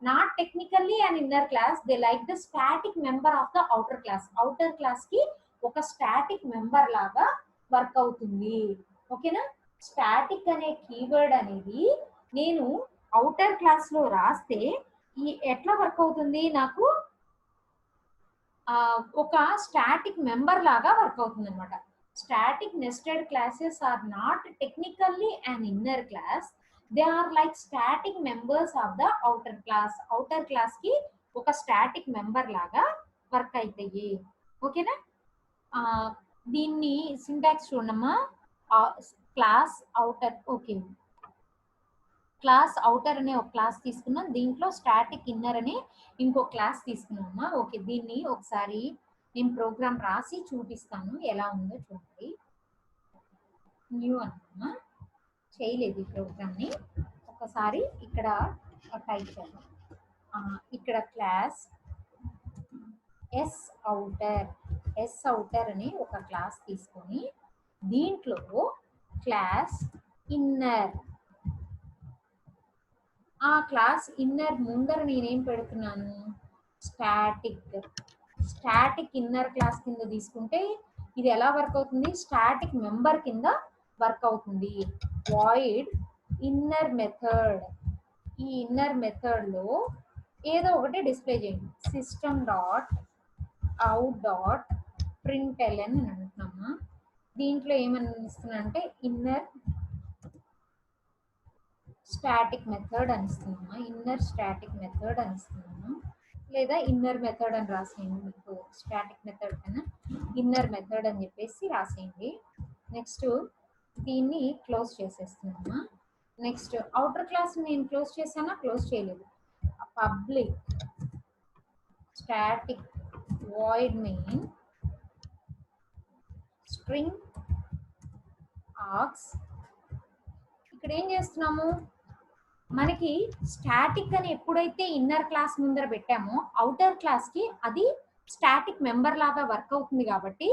[SPEAKER 1] Not technically and inner class, they like the static member of the outer class. Outer class కి ఒక స్టాటిక్ మెంబర్ లాగా వర్క్ అవుతుంది. ఓకేనా? స్టాటిక్ అనే కీవర్డ్ అనేది నేను అవుటర్ క్లాస్ లో రాస్తే ఈ ఎట్లా వర్క్ అవుతుంది, నాకు ఒక స్టాటిక్ మెంబర్ లాగా వర్క్ అవుతుంది అనమాట. Static nested classes are not technically and inner class, they are like static members of the outer class. Outer class కి ఒక స్టాటిక్ మెంబర్ లాగా వర్క్ అవుతాయి. ఓకేనా? దీన్ని సింటాక్స్ చూడమ్మా. Class outer, okay, class outer అనే ఒక క్లాస్ తీసుకున్నాం, దీంట్లో స్టాటిక్ ఇన్నర్ అనే ఇంకో క్లాస్ తీసుకున్నామా. ఓకే, దీన్ని ఒకసారి నేను ప్రోగ్రామ్ రాసి చూపిస్తాను ఎలా ఉందో చూడండి. న్యూ అన్నమా, చేయలేదు ఈ ప్రోగ్రామ్ని, ఒకసారి ఇక్కడ టైప్ చేద్దాం. ఇక్కడ class S outer, S outer అనే ఒక క్లాస్ తీసుకొని దీంట్లో క్లాస్ ఇన్నర్, ఆ క్లాస్ ఇన్నర్ ముందర నేనేం పెడుతున్నాను, స్టాటిక్. స్టాటిక్ ఇన్నర్ క్లాస్ కింద తీసుకుంటే ఇది ఎలా వర్క్ అవుతుంది, స్టాటిక్ మెంబర్ కింద వర్క్ అవుతుంది. వాయిడ్ ఇన్నర్ మెథడ్, ఈ ఇన్నర్ మెథడ్ లో ఏదో ఒకటి డిస్ప్లే చేయండి. System dot out dot println అని అంటున్నామా. దీంట్లో ఏమని ఇస్తున్నా అంటే ఇన్నర్ స్టాటిక్ మెథడ్ అని ఇస్తున్నామా, ఇన్నర్ స్టాటిక్ మెథడ్ అని ఇస్తున్నామా, లేదా ఇన్నర్ మెథడ్ అని రాసేయండి. మీకు స్టాటిక్ మెథడ్ కన్నా ఇన్నర్ మెథడ్ అని చెప్పేసి రాసేయండి. నెక్స్ట్ దీన్ని క్లోజ్ చేసేస్తున్నామా. నెక్స్ట్ అవుటర్ క్లాస్ నేను క్లోజ్ చేశానా, క్లోజ్ చేయలేదు. Public static void main string arcs. ఇక్కడ ఏం చేస్తున్నాము, మనకి స్టాటిక్ అని ఎప్పుడైతే ఇన్నర్ క్లాస్ ముందర పెట్టామో అవుటర్ క్లాస్ కి అది స్టాటిక్ మెంబర్ లాగా వర్క్ అవుతుంది. కాబట్టి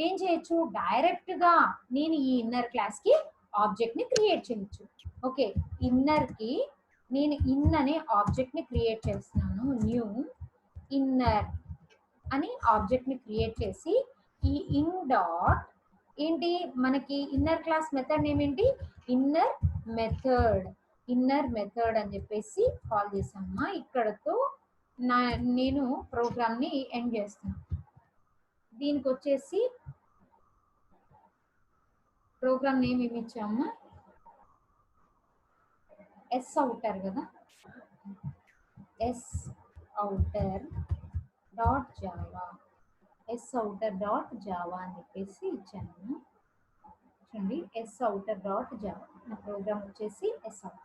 [SPEAKER 1] ఏం చేయొచ్చు, డైరెక్ట్ గా నేను ఈ ఇన్నర్ క్లాస్ కి ఆబ్జెక్ట్ ని క్రియేట్ చేయొచ్చు. ఓకే, ఇన్నర్ కి నేను ఇన్ అనే ఆబ్జెక్ట్ ని క్రియేట్ చేస్తున్నాను. న్యూ ఇన్నర్ అని ఆబ్జెక్ట్ ని క్రియేట్ చేసి ఈ ఇన్ డాట్ ఏంటి, మనకి ఇన్నర్ క్లాస్ మెథడ్ నేమ్ ఏంటి, ఇన్నర్ మెథడ్, ఇన్నర్ మెథడ్ అని చెప్పేసి కాల్ చేసామా. ఇక్కడతో నేను ప్రోగ్రామ్ ని ఎండ్ చేస్తున్నాను. దీనికి వచ్చేసి ప్రోగ్రామ్ నేమ్ ఏమి ఇచ్చామా, ఎస్ అవుటర్ కదా, S outer dot Java, S outer dot Java అని చెప్పేసి ఇచ్చాను. చూడండి, ఎస్ అవుటర్ డాట్ జావా నా ప్రోగ్రామ్ వచ్చేసి ఎస్ అవుటర్.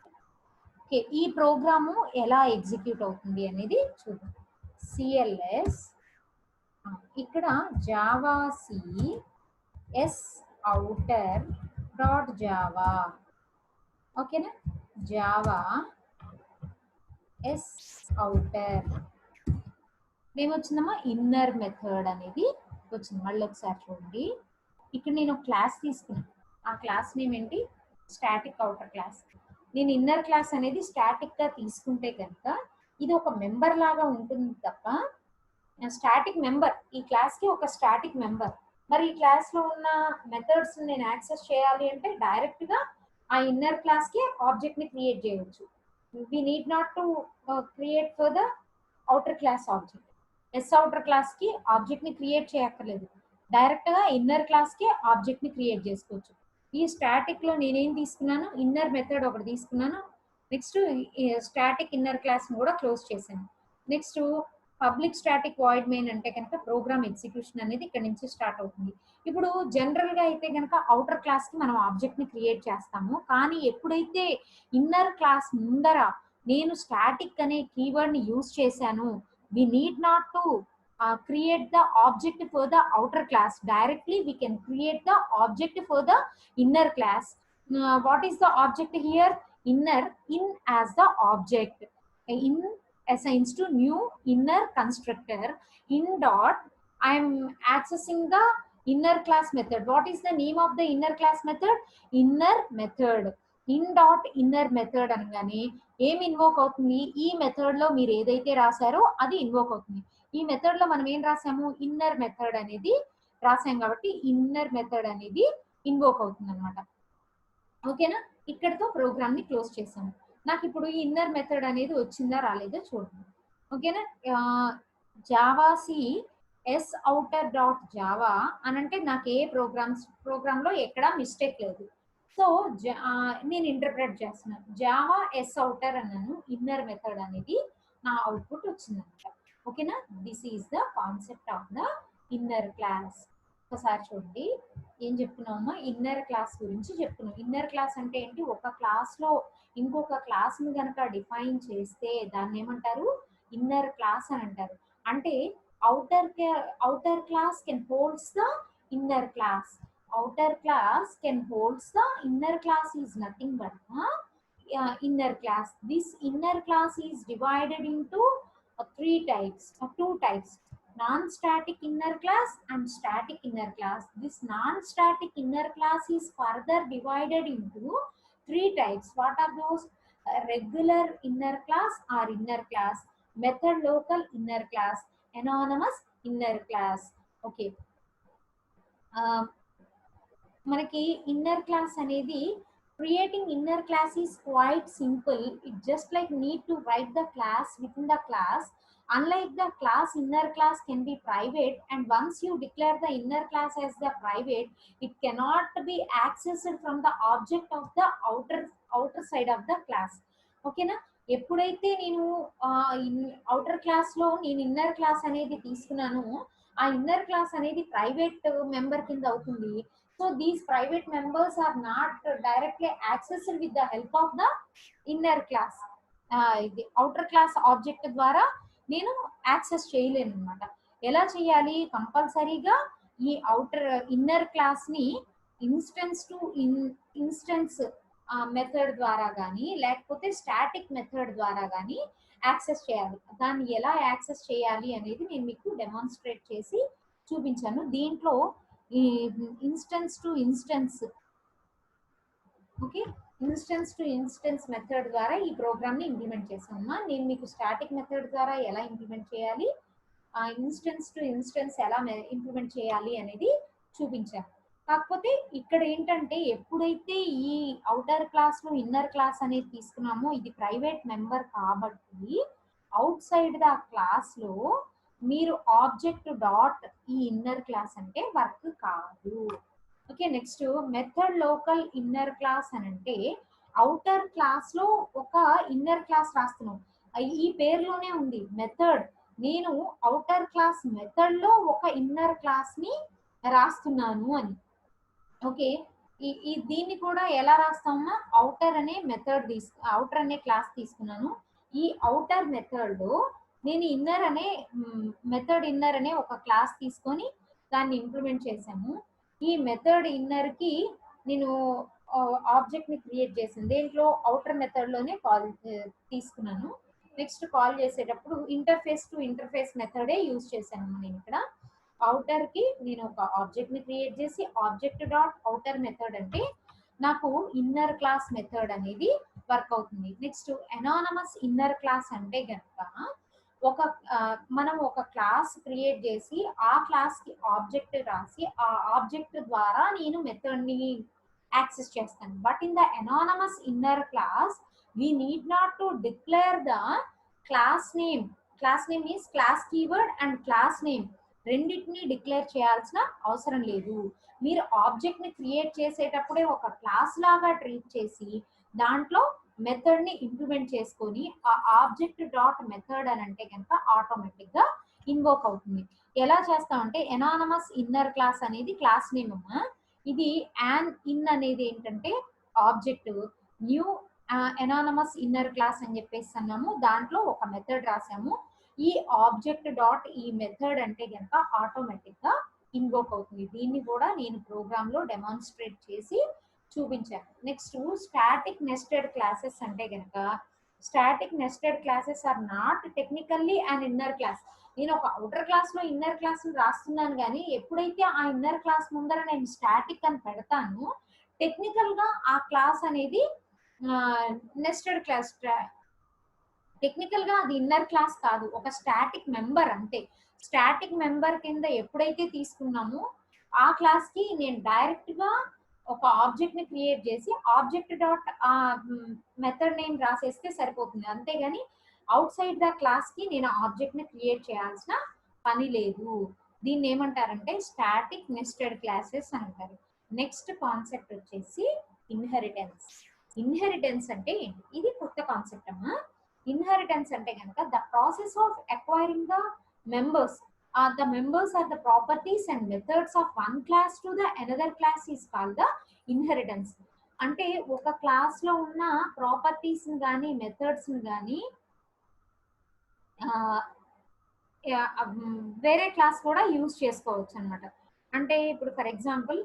[SPEAKER 1] ఓకే, ఈ ప్రోగ్రాము ఎలా ఎగ్జిక్యూట్ అవుతుంది అనేది చూద్దాం. సిఎల్ఎస్, ఇక్కడ javac S outer dot Java. ఓకేనా, జావా ఎస్ అవుటర్ ఏమొచ్చిందమ్మా, ఇన్నర్ మెథడ్ అనేది వచ్చింది. మళ్ళీ ఒకసారి చూడండి, ఇక్కడ నేను ఒక క్లాస్ తీసుకున్నాను, ఆ క్లాస్ నేమ్ ఏంటి, స్టాటిక్ అవుటర్ క్లాస్. నేను ఇన్నర్ క్లాస్ అనేది స్టాటిక్ గా తీసుకుంటే కనుక ఇది ఒక మెంబర్ లాగా ఉంటుంది తప్ప స్టాటిక్ మెంబర్, ఈ క్లాస్ కి ఒక స్టాటిక్ మెంబర్. మరి ఈ క్లాస్ లో ఉన్న మెథడ్స్ నేను యాక్సెస్ చేయాలి అంటే డైరెక్ట్ గా ఆ ఇన్నర్ క్లాస్ కి ఆబ్జెక్ట్ ని క్రియేట్ చేయవచ్చు. We need not to create for the outer class object. S outer class కి ఆబ్జెక్ట్ ని క్రియేట్ చేయక్కర్లేదు, డైరెక్ట్ గా ఇన్నర్ క్లాస్ కి ఆబ్జెక్ట్ ని క్రియేట్ చేసుకోవచ్చు. ఈ స్టాటిక్ లో నేనేం తీసుకున్నాను, ఇన్నర్ మెథడ్ ఒకటి తీసుకున్నాను. నెక్స్ట్ స్టాటిక్ ఇన్నర్ క్లాస్ కూడా క్లోజ్ చేశాను. Next public static void main అంటే కనుక ప్రోగ్రామ్ ఎగ్జిక్యూషన్ అనేది ఇక్కడ నుంచి స్టార్ట్ అవుతుంది. ఇప్పుడు జనరల్ గా అయితే కనుక అవుటర్ క్లాస్ కి మనం ఆబ్జెక్ట్ ని క్రియేట్ చేస్తాము, కానీ ఎప్పుడైతే ఇన్నర్ క్లాస్ ముందర నేను స్టాటిక్ అనే కీవర్డ్ ని యూజ్ చేశాను, we need not to create the object for the outer class, directly we can create the object for the inner class. What is the object here, inner, in as the object, in assigns to new inner constructor. In dot I am accessing the inner class method. What is the name of the inner class method? Inner method. In dot inner method అనగానే ఏం invoke అవుతుంది, ఈ method లో మీరు ఏదైతే రాశారో అది invoke అవుతుంది. ఈ మెథడ్ లో మనం ఏం రాసాము, ఇన్నర్ మెథడ్ అనేది రాసాం కాబట్టి ఇన్నర్ మెథడ్ అనేది ఇన్వోక్ అవుతుంది అనమాట. ఓకేనా, ఇక్కడతో ప్రోగ్రామ్ ని క్లోజ్ చేసాము. నాకు ఇప్పుడు ఈ ఇన్నర్ మెథడ్ అనేది వచ్చిందా రాలేదో చూడండి. ఓకేనా, javac S outer dot Java అని అంటే నాకు ఏ ప్రోగ్రామ్ లో ఎక్కడా మిస్టేక్ లేదు. సో నేను ఇంటర్ప్రెట్ చేస్తున్నాను, జావా ఎస్ అవుటర్ అన్నాను, ఇన్నర్ మెథడ్ అనేది నా అవుట్పుట్ వచ్చిందనమాట. ఓకేనా, this is the concept of the inner class. ఒకసారి చూడండి ఏం చెప్తున్నామో, ఇన్నర్ క్లాస్ గురించి చెప్తున్నాం. ఇన్నర్ క్లాస్ అంటే ఏంటి, ఒక క్లాస్ లో ఇంకొక క్లాస్ ని కనుక డిఫైన్ చేస్తే దాన్ని ఏమంటారు, ఇన్నర్ క్లాస్ అని అంటారు. అంటే outer class can holds the inner class. Outer class can holds the inner class is nothing but the inner class. This inner class is divided into three types, two types: non-static inner class and static inner class. This non-static inner class is further divided into three types. What are those? Regular inner class or inner class, method local inner class, anonymous inner class. Okay, మనకి inner class అనేది, creating inner class is quite simple. It just like need to write the class within the class. Unlike the class, inner class can be private, and once you declare the inner class as the private, it cannot be accessed from the object of the outer side of the class. ఓకేనా, ఎప్పుడైతే నేను outer class లో నేను inner class అనేది తీసుకున్నాను, ఆ inner class అనేది private member కింద అవుతుంది. So these private members are not directly accessed with the help of the inner class. ఇది అవుటర్ క్లాస్ ఆబ్జెక్ట్ ద్వారా నేను యాక్సెస్ చేయలేను అనమాట. ఎలా చేయాలి, కంపల్సరీగా ఈ ఇన్నర్ క్లాస్ ని ఇన్స్టెన్స్ టు ఇన్స్టెన్స్ మెథడ్ ద్వారా కానీ లేకపోతే స్టాటిక్ మెథడ్ ద్వారా కానీ యాక్సెస్ చేయాలి. దాన్ని ఎలా యాక్సెస్ చేయాలి అనేది నేను మీకు డెమాన్స్ట్రేట్ చేసి చూపించాను. దీంట్లో ఈ instance to instance, okay, instance to instance method ద్వారా ఈ ప్రోగ్రామ్ ని ఇంప్లిమెంట్ చేసామమ్మా. నేను మీకు స్టాటిక్ మెథడ్ ద్వారా ఎలా ఇంప్లిమెంట్ చేయాలి, ఇన్స్టెన్స్ టు ఇన్స్టెన్స్ ఎలా ఇంప్లిమెంట్ చేయాలి అనేది చూపించాను. కాకపోతే ఇక్కడ ఏంటంటే, ఎప్పుడైతే ఈ అవుటర్ క్లాస్ లో ఇన్నర్ క్లాస్ అనేది తీసుకున్నామో ఇది ప్రైవేట్ మెంబర్ కాబట్టి అవుట్ సైడ్ ద క్లాస్ లో మీరు ఆబ్జెక్ట్ డాట్ ఈ ఇన్నర్ క్లాస్ అంటే వర్క్ కాదు. Okay, next method local inner class అని అంటే అవుటర్ క్లాస్ లో ఒక ఇన్నర్ క్లాస్ రాస్తున్నాం. ఈ పేరులోనే ఉంది మెథడ్. నేను అవుటర్ క్లాస్ మెథడ్ లో ఒక ఇన్నర్ క్లాస్ ని రాస్తున్నాను అని. ఓకే, దీన్ని కూడా ఎలా రాస్తామా, అవుటర్ అనే మెథడ్ అవుటర్ అనే క్లాస్ తీసుకున్నాను. ఈ అవుటర్ మెథడ్ లో నేను ఇన్నర్ అనే మెథడ్ ఇన్నర్ అనే ఒక క్లాస్ తీసుకొని దాన్ని ఇంప్లిమెంట్ చేశాము. ఈ మెథడ్ ఇన్నర్ కి నేను ఆబ్జెక్ట్ ని క్రియేట్ చేసాను. దేంట్లో, అవుటర్ మెథడ్ లోనే కాల్ తీసుకున్నాను. నెక్స్ట్ కాల్ చేసేటప్పుడు ఇంటర్ఫేస్ టు ఇంటర్ఫేస్ మెథడే యూజ్ చేశాను. నేను ఇక్కడ అవుటర్ కి నేను ఒక ఆబ్జెక్ట్ ని క్రియేట్ చేసి ఆబ్జెక్ట్ డాట్ అవుటర్ మెథడ్ అంటే నాకు ఇన్నర్ క్లాస్ మెథడ్ అనేది వర్క్ అవుతుంది. నెక్స్ట్ అనానమస్ ఇన్నర్ క్లాస్ అంటే గనక మనం ఒక క్లాస్ క్రియేట్ చేసి ఆ క్లాస్ కి ఆబ్జెక్ట్ రాసి ఆ ఆబ్జెక్ట్ ద్వారా నేను మెథడ్ ని యాక్సెస్ చేస్తాను. But in the anonymous inner class we need not to declare the class name. Class name is class keyword and class name రెండింటిని డిక్లేర్ చేయాల్సిన అవసరం లేదు. మీరు ఆబ్జెక్ట్ ని క్రియేట్ చేసేటప్పుడే ఒక క్లాస్ లాగా ట్రీట్ చేసి దాంట్లో మెథడ్ ని ఇంప్లిమెంట్ చేసుకొని ఆ ఆబ్జెక్ట్ డాట్ మెథడ్ అని అంటే కనుక ఆటోమేటిక్ గా ఇన్వోక్ అవుతుంది. ఎలా చేస్తామంటే, ఎనానమస్ ఇన్నర్ క్లాస్ అనేది క్లాస్ నేమ్ అమ్మా. ఇది ఇన్ అనేది ఏంటంటే object, new unanimous inner class అని చెప్పేసి అన్నాము. దాంట్లో ఒక మెథడ్ రాసాము. ఈ ఆబ్జెక్ట్ డాట్ ఈ మెథడ్ అంటే కనుక ఆటోమేటిక్ గా ఇన్వోక్ అవుతుంది. దీన్ని కూడా నేను ప్రోగ్రామ్ లో డెమాన్స్ట్రేట్ చేసి చూపించాను. నెక్స్ట్ స్టాటిక్ నెస్టెడ్ క్లాసెస్ అంటే కనుక, static nested classes are not technically and inner class. నేను ఒక అవుటర్ క్లాస్ లో ఇన్నర్ క్లాస్ రాస్తున్నాను, కానీ ఎప్పుడైతే ఆ ఇన్నర్ క్లాస్ ముందర నేను స్టాటిక్ అని పెడతాను, టెక్నికల్ గా ఆ క్లాస్ అనేది నెస్టెడ్ క్లాస్, టెక్నికల్ గా అది ఇన్నర్ క్లాస్ కాదు, ఒక స్టాటిక్ మెంబర్ అంతే. స్టాటిక్ మెంబర్ కింద ఎప్పుడైతే తీసుకున్నామో ఆ క్లాస్ కి నేను డైరెక్ట్ గా ఒక ఆబ్జెక్ట్ ని క్రియేట్ చేసి ఆబ్జెక్ట్ డాట్ మెథడ్ నేమ్ రాసేస్తే సరిపోతుంది, అంతేగాని అవుట్ సైడ్ ద క్లాస్ కి నేను ఆబ్జెక్ట్ ని క్రియేట్ చేయాల్సిన పని లేదు. దీన్ని ఏమంటారంటే స్టాటిక్ నెస్టెడ్ క్లాసెస్ అంటారు. నెక్స్ట్ కాన్సెప్ట్ వచ్చేసి ఇన్హెరిటెన్స్. ఇన్హెరిటెన్స్ అంటే ఏంటి? ఇది కొత్త కాన్సెప్ట్ అమ్మా. ఇన్హెరిటెన్స్ అంటే కనుక the process of acquiring the members, the members are the properties and methods of one class to the another class is called the inheritance. అంటే ఒక క్లాస్ లో ఉన్న ప్రాపర్టీస్ గానీ మెథడ్స్ గానీ వేరే క్లాస్ కూడా యూజ్ చేసుకోవచ్చు అనమాట. అంటే ఇప్పుడు ఫర్ ఎగ్జాంపుల్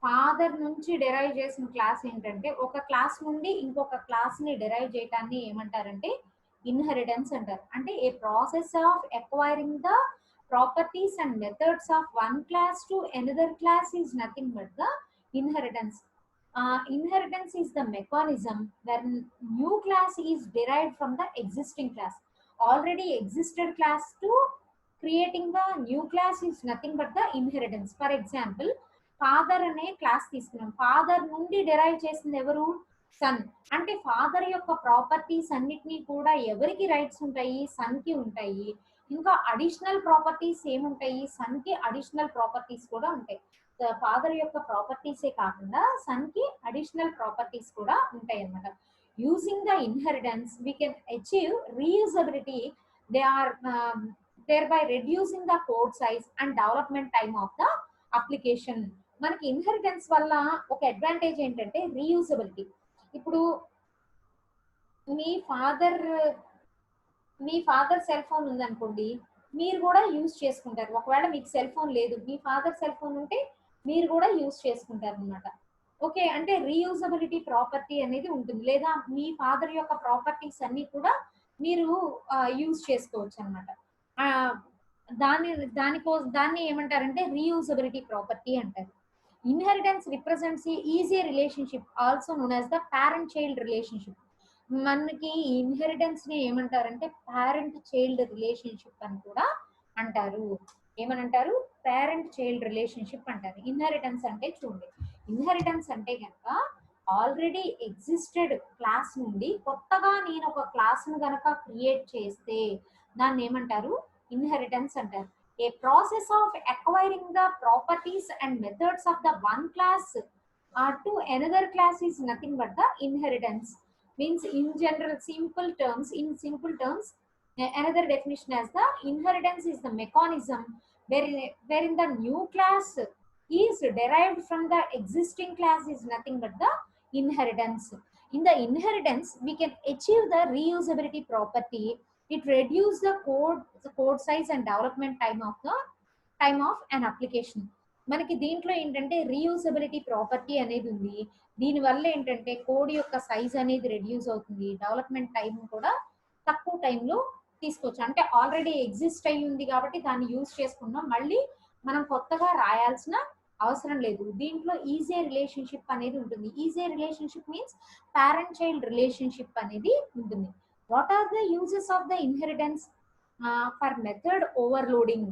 [SPEAKER 1] ఫాదర్ నుంచి డెరైవ్ చేసిన క్లాస్ ఏంటంటే ఒక క్లాస్ నుండి ఇంకొక క్లాస్ ని డెరైవ్ చేయటాన్ని ఏమంటారంటే ఇన్హెరిటెన్స్ అంటారు. అంటే a process of acquiring the properties and methods of one class to another class is nothing but the inheritance. Inheritance is the mechanism where new class is derived from the existing class. Already existed class to creating the new class is nothing but the inheritance. For example, father అనే class తీసుకున్నాం, father నుండి derive చేసింది ఎవరు? Sun. అంటే father యొక్క properties అన్నిటినీ కూడా ఎవరికి రైట్స్ ఉంటాయి? సన్ కి ఉంటాయి. ఇంకా అడిషనల్ ప్రాపర్టీస్ ఏముంటాయి? సన్ కి అడిషనల్ ప్రాపర్టీస్ కూడా ఉంటాయి. ఫాదర్ యొక్క ప్రాపర్టీసే కాకుండా సన్ కి అడిషనల్ ప్రాపర్టీస్ కూడా ఉంటాయి అన్నమాట. Using the inheritance we can achieve reusability. They are thereby reducing the code size and development time of the application. మనకి ఇన్హెరిటెన్స్ వల్ల ఒక అడ్వాంటేజ్ ఏంటంటే రీయూజబిలిటీ. ఇప్పుడు మీ ఫాదర్ సెల్ ఫోన్ ఉందనుకోండి, మీరు కూడా యూజ్ చేసుకుంటారు. ఒకవేళ మీకు సెల్ ఫోన్ లేదు, మీ ఫాదర్ సెల్ ఫోన్ ఉంటే మీరు కూడా యూజ్ చేసుకుంటారు అనమాట. ఓకే, అంటే రీయూజబిలిటీ ప్రాపర్టీ అనేది ఉంటుంది. లేదా మీ ఫాదర్ యొక్క ప్రాపర్టీస్ అన్ని కూడా మీరు యూజ్ చేసుకోవచ్చు అనమాట. దాన్ని ఏమంటారంటే రీయూజబిలిటీ ప్రాపర్టీ అంటారు. Inheritance represents easy relationship also known as the parent child relationship. మనకి ఇన్హెరిటెన్స్ ని ఏమంటారంటే పేరెంట్ చైల్డ్ రిలేషన్షిప్ అని కూడా అంటారు. ఏమనంటారు? పేరెంట్ చైల్డ్ రిలేషన్షిప్ అంటారు. ఇన్హెరిటెన్స్ అంటే చూడండి, ఇన్హెరిటెన్స్ అంటే కనుక ఆల్రెడీ ఎగ్జిస్టెడ్ క్లాస్ నుండి కొత్తగా నేను ఒక క్లాస్ ను గనక క్రియేట్ చేస్తే దాన్ని ఏమంటారు? ఇన్హెరిటెన్స్ అంటారు. A process of acquiring the properties and methods of the one class to another class is nothing but the inheritance. Means in general simple terms, another definition as the inheritance is the mechanism wherein the new class is derived from the existing class is nothing but the inheritance. In the inheritance we can achieve the reusability property. It reduces the code size and development time of an application. మనకి దీంట్లో ఏంటంటే reusability property అనేది ఉంది. దీనివల్ల ఏంటంటే code యొక్క size అనేది reduce అవుతుంది, డెవలప్మెంట్ టైం కూడా తక్కువ టైంలో తీసుకోవచ్చు. అంటే ఆల్రెడీ ఎగ్జిస్ట్ అయ్యి ఉంది కాబట్టి దాన్ని యూజ్ చేసుకున్నాం, మళ్ళీ మనం కొత్తగా రాయాల్సిన అవసరం లేదు. దీంట్లో ఈజీ రిలేషన్షిప్ అనేది ఉంటుంది. Is a relationship means parent child relationship అనేది ఉంటుంది. What are the uses of the inheritance? For method overloading.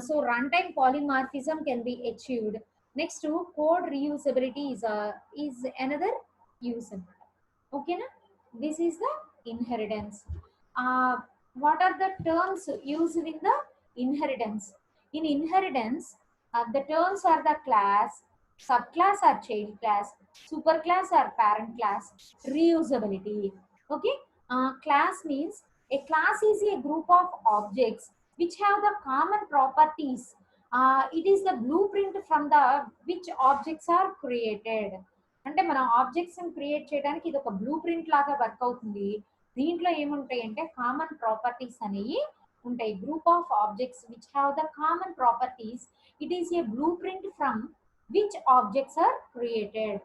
[SPEAKER 1] So runtime polymorphism can be achieved. Next to code reusability is another use. Okay na? This is the inheritance. What are the terms used in the inheritance? In inheritance, the terms are the class, subclass or child class, superclass or parent class, reusability. Okay, class means a class is a group of objects which have the common properties. It is the blueprint from the which objects are created. అంటే మనం objects create చేయడానికి ఇది ఒక blue print లాగా work అవుతుంది. దీంట్లో ఏముంటాయి అంటే కామన్ ప్రాపర్టీస్ అనేవి ఉంటాయి. Group of objects which have the common properties, it is a blue print from which objects are created.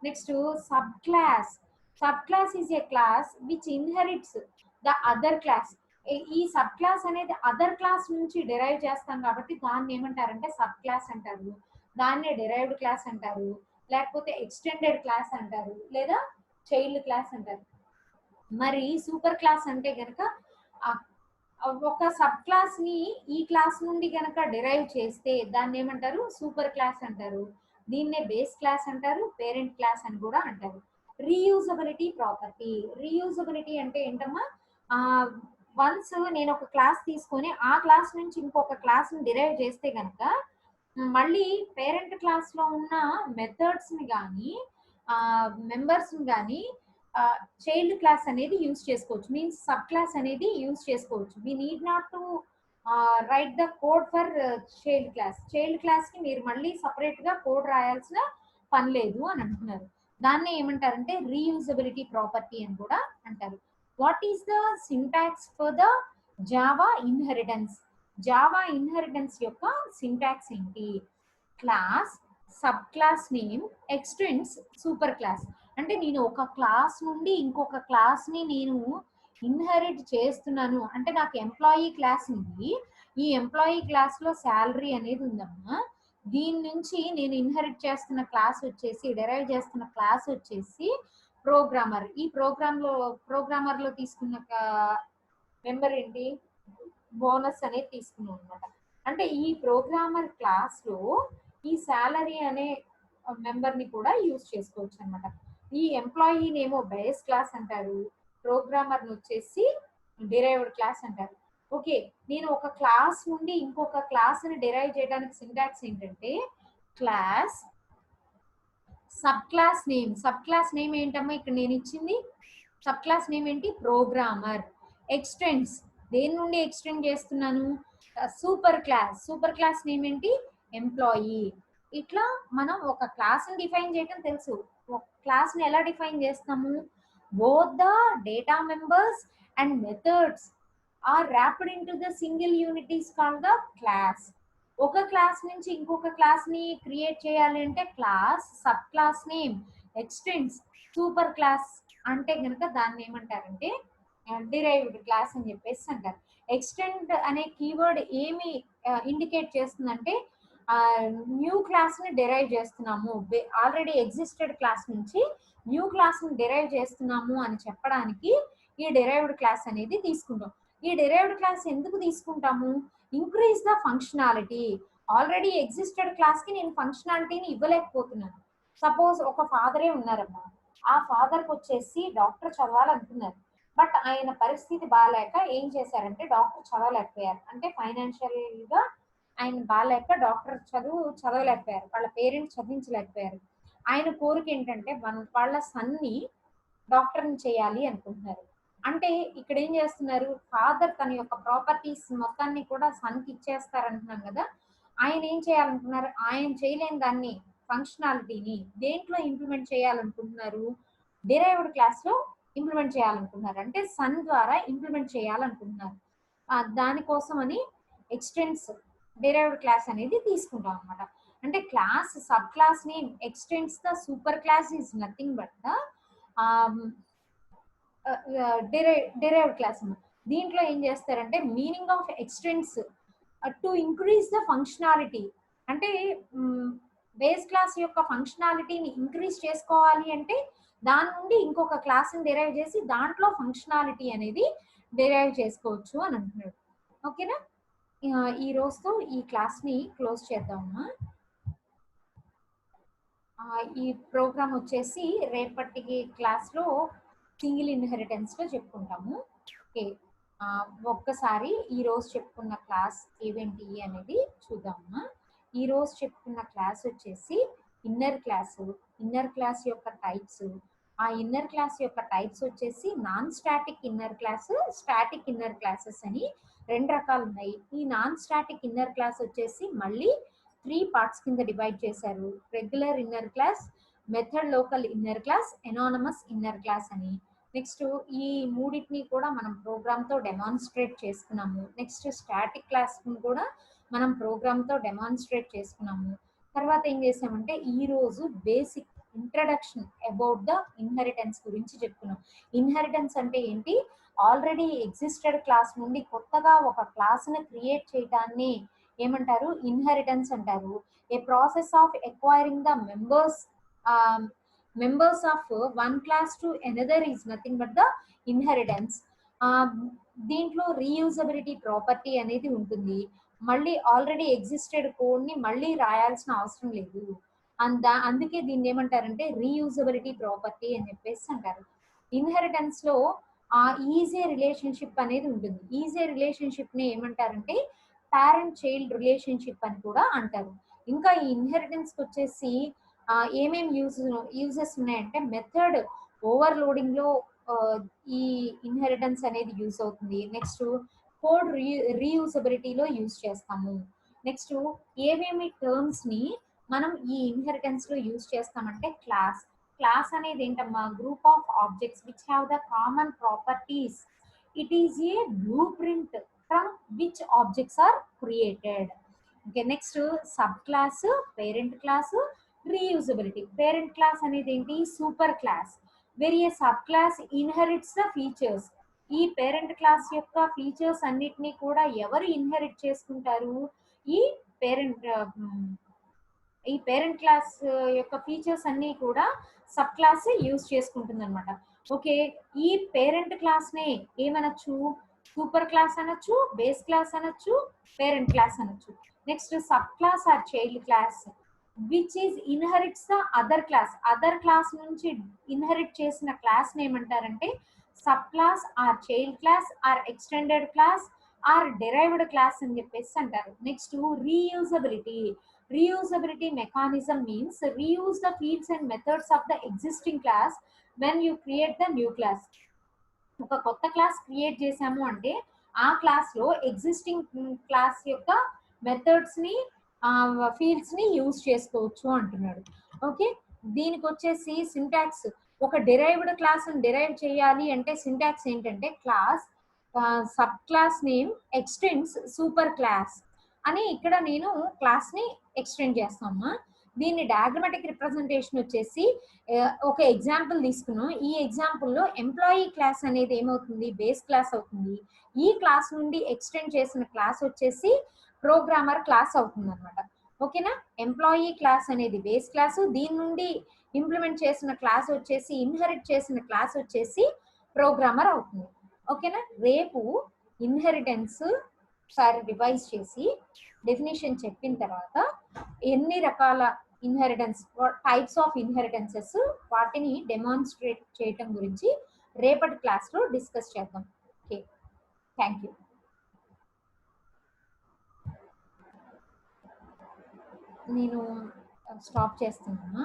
[SPEAKER 1] Next sub class. Subclass is a class which inherits the other class. ఈ sub class అనేది other class నుంచి derive చేస్తాం కాబట్టి దాన్ని ఏమంటారంటే sub class అంటారు, దాన్నే derived class అంటారు, లేకపోతే ఎక్స్టెండెడ్ క్లాస్ అంటారు, లేదా చైల్డ్ క్లాస్ అంటారు. మరి సూపర్ క్లాస్ అంటే గనక ఒక సబ్ క్లాస్ ని ఈ క్లాస్ నుండి గనక డిరైవ్ చేస్తే దాన్ని ఏమంటారు సూపర్ క్లాస్ అంటారు. దీన్నే బేస్ క్లాస్ అంటారు, పేరెంట్ క్లాస్ అని కూడా అంటారు. Reusability property. రీయూజబిలిటీ అంటే ఏంటమ్మా, వన్స్ నేను ఒక క్లాస్ తీసుకొని ఆ క్లాస్ నుంచి ఇంకొక క్లాస్ ని డిరైవ్ చేస్తే గనక మళ్ళీ పేరెంట్ క్లాస్ లో ఉన్న మెథడ్స్ ని కానీ మెంబర్స్ ని కానీ చైల్డ్ క్లాస్ అనేది యూజ్ చేసుకోవచ్చు, మీన్స్ సబ్ క్లాస్ అనేది యూజ్ చేసుకోవచ్చు. We need not to write the code for child class. Child class కి మీరు మళ్ళీ సపరేట్ గా కోడ్ రాయాల్సిన పని లేదు అని అంటున్నారు. దాన్ని ఏమంటారంటే రీయూజబిలిటీ ప్రాపర్టీ అని కూడా అంటారు. What is the syntax for the Java inheritance? Java inheritance యొక్క సింటాక్స్ ఏంటి? Class, subclass name, extends, superclass. అంటే నేను ఒక క్లాస్ నుండి ఇంకొక క్లాస్ ని నేను ఇన్హెరిట్ చేస్తున్నాను అంటే నాకు ఎంప్లాయీ క్లాస్ ఉంది, ఈ ఎంప్లాయీ క్లాస్ లో శాలరీ అనేది ఉందమ్మా, దీని నుంచి నేను ఇన్హెరిట్ చేస్తున్న క్లాస్ వచ్చేసి డెరైవ్ చేస్తున్న క్లాస్ వచ్చేసి ప్రోగ్రామర్. ఈ ప్రోగ్రామర్ లో తీసుకున్న మెంబర్ ఏంటి, బోనస్ అనేది తీసుకున్నాం అనమాట. అంటే ఈ ప్రోగ్రామర్ క్లాస్ లో ఈ శాలరీ అనే మెంబర్ ని కూడా యూజ్ చేసుకోవచ్చు అనమాట. ఈ ఎంప్లాయీ నేమో బేస్ క్లాస్ అంటారు, ప్రోగ్రామర్ వచ్చేసి డిరైవ్డ్ క్లాస్ అంటారు. ఓకే, నేను ఒక క్లాస్ నుండి ఇంకొక క్లాస్ ని డిరైవ్ చేయడానికి సింటాక్స్ ఏంటంటే class, subclass name. Sub class name ఏంటమ్మా ఇక్కడ నేను ఇచ్చింది, సబ్ క్లాస్ నేమ్ ఏంటి, ప్రోగ్రామర్. ఎక్స్టెండ్స్, దేని నుండి ఎక్స్టెండ్ చేస్తున్నాను, super class. Super class name ఏంటి, ఎంప్లాయీ. ఇట్లా మనం ఒక క్లాస్ ని డిఫైన్ చేయడం తెలుసు. ఒక క్లాస్ ని ఎలా డిఫైన్ చేస్తాము, both the data members and methods are wrapped into the single unit is called the class. ఒక క్లాస్ నుంచి ఇంకొక క్లాస్ ని క్రియేట్ చేయాలి అంటే class, subclass name, extends, superclass అంటే గనక దాన్ని ఏమంటారంటే డిరైవ్డ్ క్లాస్ అని చెప్పేసి అంటారు. ఎక్స్టెండ్ అనే కీవర్డ్ ఏమి ఇండికేట్ చేస్తుందంటే న్యూ క్లాస్ ని డిరైవ్ చేస్తున్నాము, ఆల్రెడీ ఎగ్జిస్టెడ్ క్లాస్ నుంచి న్యూ క్లాస్ ని డిరైవ్ చేస్తున్నాము అని చెప్పడానికి ఈ డిరైవ్డ్ క్లాస్ అనేది తీసుకుంటాం. ఈ డిరైవ్డ్ క్లాస్ ఎందుకు తీసుకుంటాము, increase the functionality. Already existed class కి నేను ఫంక్షనాలిటీని ఇవ్వలేకపోతున్నాను. సపోజ్ ఒక ఫాదరే ఉన్నారమ్మా, ఆ ఫాదర్కి వచ్చేసి డాక్టర్ చదవాలనుకున్నారు, బట్ ఆయన పరిస్థితి బాగాలేక ఏం చేశారంటే డాక్టర్ చదవలేకపోయారు, అంటే ఫైనాన్షియల్ గా ఆయన బాగాలేక డాక్టర్ చదవలేకపోయారు, వాళ్ళ పేరెంట్స్ చదివించలేకపోయారు. ఆయన కోరిక ఏంటంటే వాళ్ళ సన్ని డాక్టర్ని చేయాలి అనుకుంటున్నారు. అంటే ఇక్కడ ఏం చేస్తున్నారు, ఫాదర్ తన యొక్క ప్రాపర్టీస్ మొత్తాన్ని కూడా సన్కి ఇచ్చేస్తారంటున్నాం కదా, ఆయన ఏం చేయాలనుకున్నారు, ఆయన చేయలేని దాన్ని ఫంక్షనాలిటీని దేంట్లో ఇంప్లిమెంట్ చేయాలనుకుంటున్నారు, డిరైవ్డ్ క్లాస్ లో ఇంప్లిమెంట్ చేయాలనుకుంటున్నారు, అంటే సన్ ద్వారా ఇంప్లిమెంట్ చేయాలనుకుంటున్నారు. దానికోసం అని ఎక్స్టెండ్స్ డిరైవ్డ్ క్లాస్ అనేది తీసుకుంటాం అనమాట. అంటే class, subclass name, extends the superclass is nothing but the derived class. దీంట్లో ఏం చేస్తారంటే meaning of extends to increase the functionality. అంటే బేస్ క్లాస్ యొక్క ఫంక్షనాలిటీని ఇంక్రీజ్ చేసుకోవాలి అంటే దాని నుండి ఇంకొక క్లాస్ని డిరైవ్ చేసి దాంట్లో ఫంక్షనాలిటీ అనేది డిరైవ్ చేసుకోవచ్చు అని అంటున్నాడు. ఓకేనా, ఈ రోజుతో ఈ క్లాస్ని క్లోజ్ చేద్దామమ్మా. ఈ ప్రోగ్రామ్ వచ్చేసి రేపటి క్లాస్లో సింగిల్ ఇన్హెరిటెన్స్ లో చెప్పుకుంటాము. ఓకే, ఒక్కసారి ఈ రోజు చెప్పుకున్న క్లాస్ ఏవేంటి అనేది చూద్దామా. ఈ రోజు చెప్పుకున్న క్లాస్ వచ్చేసి ఇన్నర్ క్లాస్ యొక్క టైప్స్. ఆ ఇన్నర్ క్లాస్ యొక్క టైప్స్ వచ్చేసి non static inner class, static inner classes అని రెండు రకాలు ఉన్నాయి. ఈ నాన్ స్టాటిక్ ఇన్నర్ క్లాస్ వచ్చేసి మళ్ళీ 3 పార్ట్స్ కింద డివైడ్ చేశారు, regular inner class, method local inner class, anonymous inner class అని. నెక్స్ట్ ఈ మూడింటిని కూడా మనం ప్రోగ్రామ్తో డెమాన్స్ట్రేట్ చేసుకున్నాము. నెక్స్ట్ స్టాటిక్ క్లాస్ కూడా మనం ప్రోగ్రామ్తో డెమాన్స్ట్రేట్ చేసుకున్నాము. తర్వాత ఏం చేసామంటే ఈరోజు basic introduction about the inheritance గురించి చెప్తున్నాం. ఇన్హెరిటెన్స్ అంటే ఏంటి? ఆల్రెడీ ఎగ్జిస్టెడ్ క్లాస్ నుండి కొత్తగా ఒక క్లాస్ని క్రియేట్ చేయడాన్ని ఏమంటారు? ఇన్హెరిటెన్స్ అంటారు. A process of acquiring the members of one class to another is nothing but the inheritance. దీంట్లో రీయూజబిలిటీ ప్రాపర్టీ అనేది ఉంటుంది. మళ్ళీ ఆల్రెడీ ఎగ్జిస్టెడ్ కోడ్ని మళ్ళీ రాయాల్సిన అవసరం లేదు. అందుకే దీన్ని ఏమంటారంటే రీయూజబిలిటీ ప్రాపర్టీ అని చెప్పేసి అంటారు. ఇన్హెరిటెన్స్ లో ఈజీ రిలేషన్షిప్ అనేది ఉంటుంది. ఈజీ రిలేషన్షిప్ ని ఏమంటారంటే పేరెంట్ చైల్డ్ రిలేషన్షిప్ అని కూడా అంటారు. ఇంకా ఈ ఇన్హెరిటెన్స్ వచ్చేసి ఏమేమి యూజెస్ ఉన్నాయంటే మెథడ్ ఓవర్లోడింగ్ లో ఈ ఇన్హెరిటెన్స్ అనేది యూజ్ అవుతుంది. నెక్స్ట్ కోడ్ రీయూజబిలిటీలో యూజ్ చేస్తాము. నెక్స్ట్ ఏమేమి టర్మ్స్ ని మనం ఈ ఇన్హెరిటెన్స్ లో యూజ్ చేస్తామంటే క్లాస్ అనేది ఏంటమ్మా? Group of objects which have the common properties. It is a blue print from which objects are created. Okay, next sub class, parent class, reusability. Parent class అనేది ఏంటి? Super class very a sub class inherits the features. ఈ parent class యొక్క features అన్నిటినీ కూడా ఎవరు inherit చేసుకుంటారు? ఈ parent class యొక్క ఫీచర్స్ అన్ని కూడా సబ్ క్లాస్ యూజ్ చేసుకుంటుంది అనమాట. ఓకే, ఈ పేరెంట్ క్లాస్ నే ఏమనొచ్చు? సూపర్ క్లాస్ అనొచ్చు, బేస్ క్లాస్ అనొచ్చు, పేరెంట్ క్లాస్ అనొచ్చు. Next sub class or child class which is inherits the other class నుంచి ఇన్హెరిట్ చేసిన క్లాస్ ఏమంటారంటే sub class or child class or extended class or derived class అని చెప్పేసి అంటారు. Next reusability mechanism means reuse the fields and methods of the existing class when you create the new class. ఒక కొత్త class create చేసాము అంటే ఆ class లో existing class యొక్క మెథడ్స్ ని ఫీల్డ్స్ ని యూజ్ చేసుకోవచ్చు అంటున్నాడు. ఓకే, దీనికి వచ్చేసి సింటాక్స్. ఒక డిరైవ్డ్ క్లాస్ డిరైవ్ చేయాలి అంటే సింటాక్స్ ఏంటంటే class subclass name extends superclass అని ఇక్కడ నేను క్లాస్ ని ఎక్స్టెండ్ చేస్తామా. దీన్ని డయాగ్రమాటిక్ రిప్రజెంటేషన్ వచ్చేసి ఒక ఎగ్జాంపుల్ తీసుకున్నాం. ఈ ఎగ్జాంపుల్లో ఎంప్లాయీ క్లాస్ అనేది ఏమవుతుంది? బేస్ క్లాస్ అవుతుంది. ఈ క్లాస్ నుండి ఎక్స్టెండ్ చేసిన క్లాస్ వచ్చేసి ప్రోగ్రామర్ క్లాస్ అవుతుంది అనమాట. ఓకేనా, ఎంప్లాయీ క్లాస్ అనేది బేస్ క్లాస్, దీని నుండి ఇంప్లిమెంట్ చేసిన క్లాస్ వచ్చేసి ఇన్హెరిట్ చేసిన క్లాస్ వచ్చేసి ప్రోగ్రామర్ అవుతుంది. ఓకేనా, రేపు ఇన్హెరిటెన్స్ ఒకసారి రివైజ్ చేసి డెఫినేషన్ చెప్పిన తర్వాత ఎన్ని రకాల ఇన్హెరిటెన్స్ టైప్స్ ఆఫ్ ఇన్హెరిటెన్సెస్ వాటిని డెమాన్స్ట్రేట్ చేయటం గురించి రేపటి క్లాస్లో డిస్కస్ చేద్దాం. Okay, thank you. నేను స్టాప్ చేస్తున్నాను.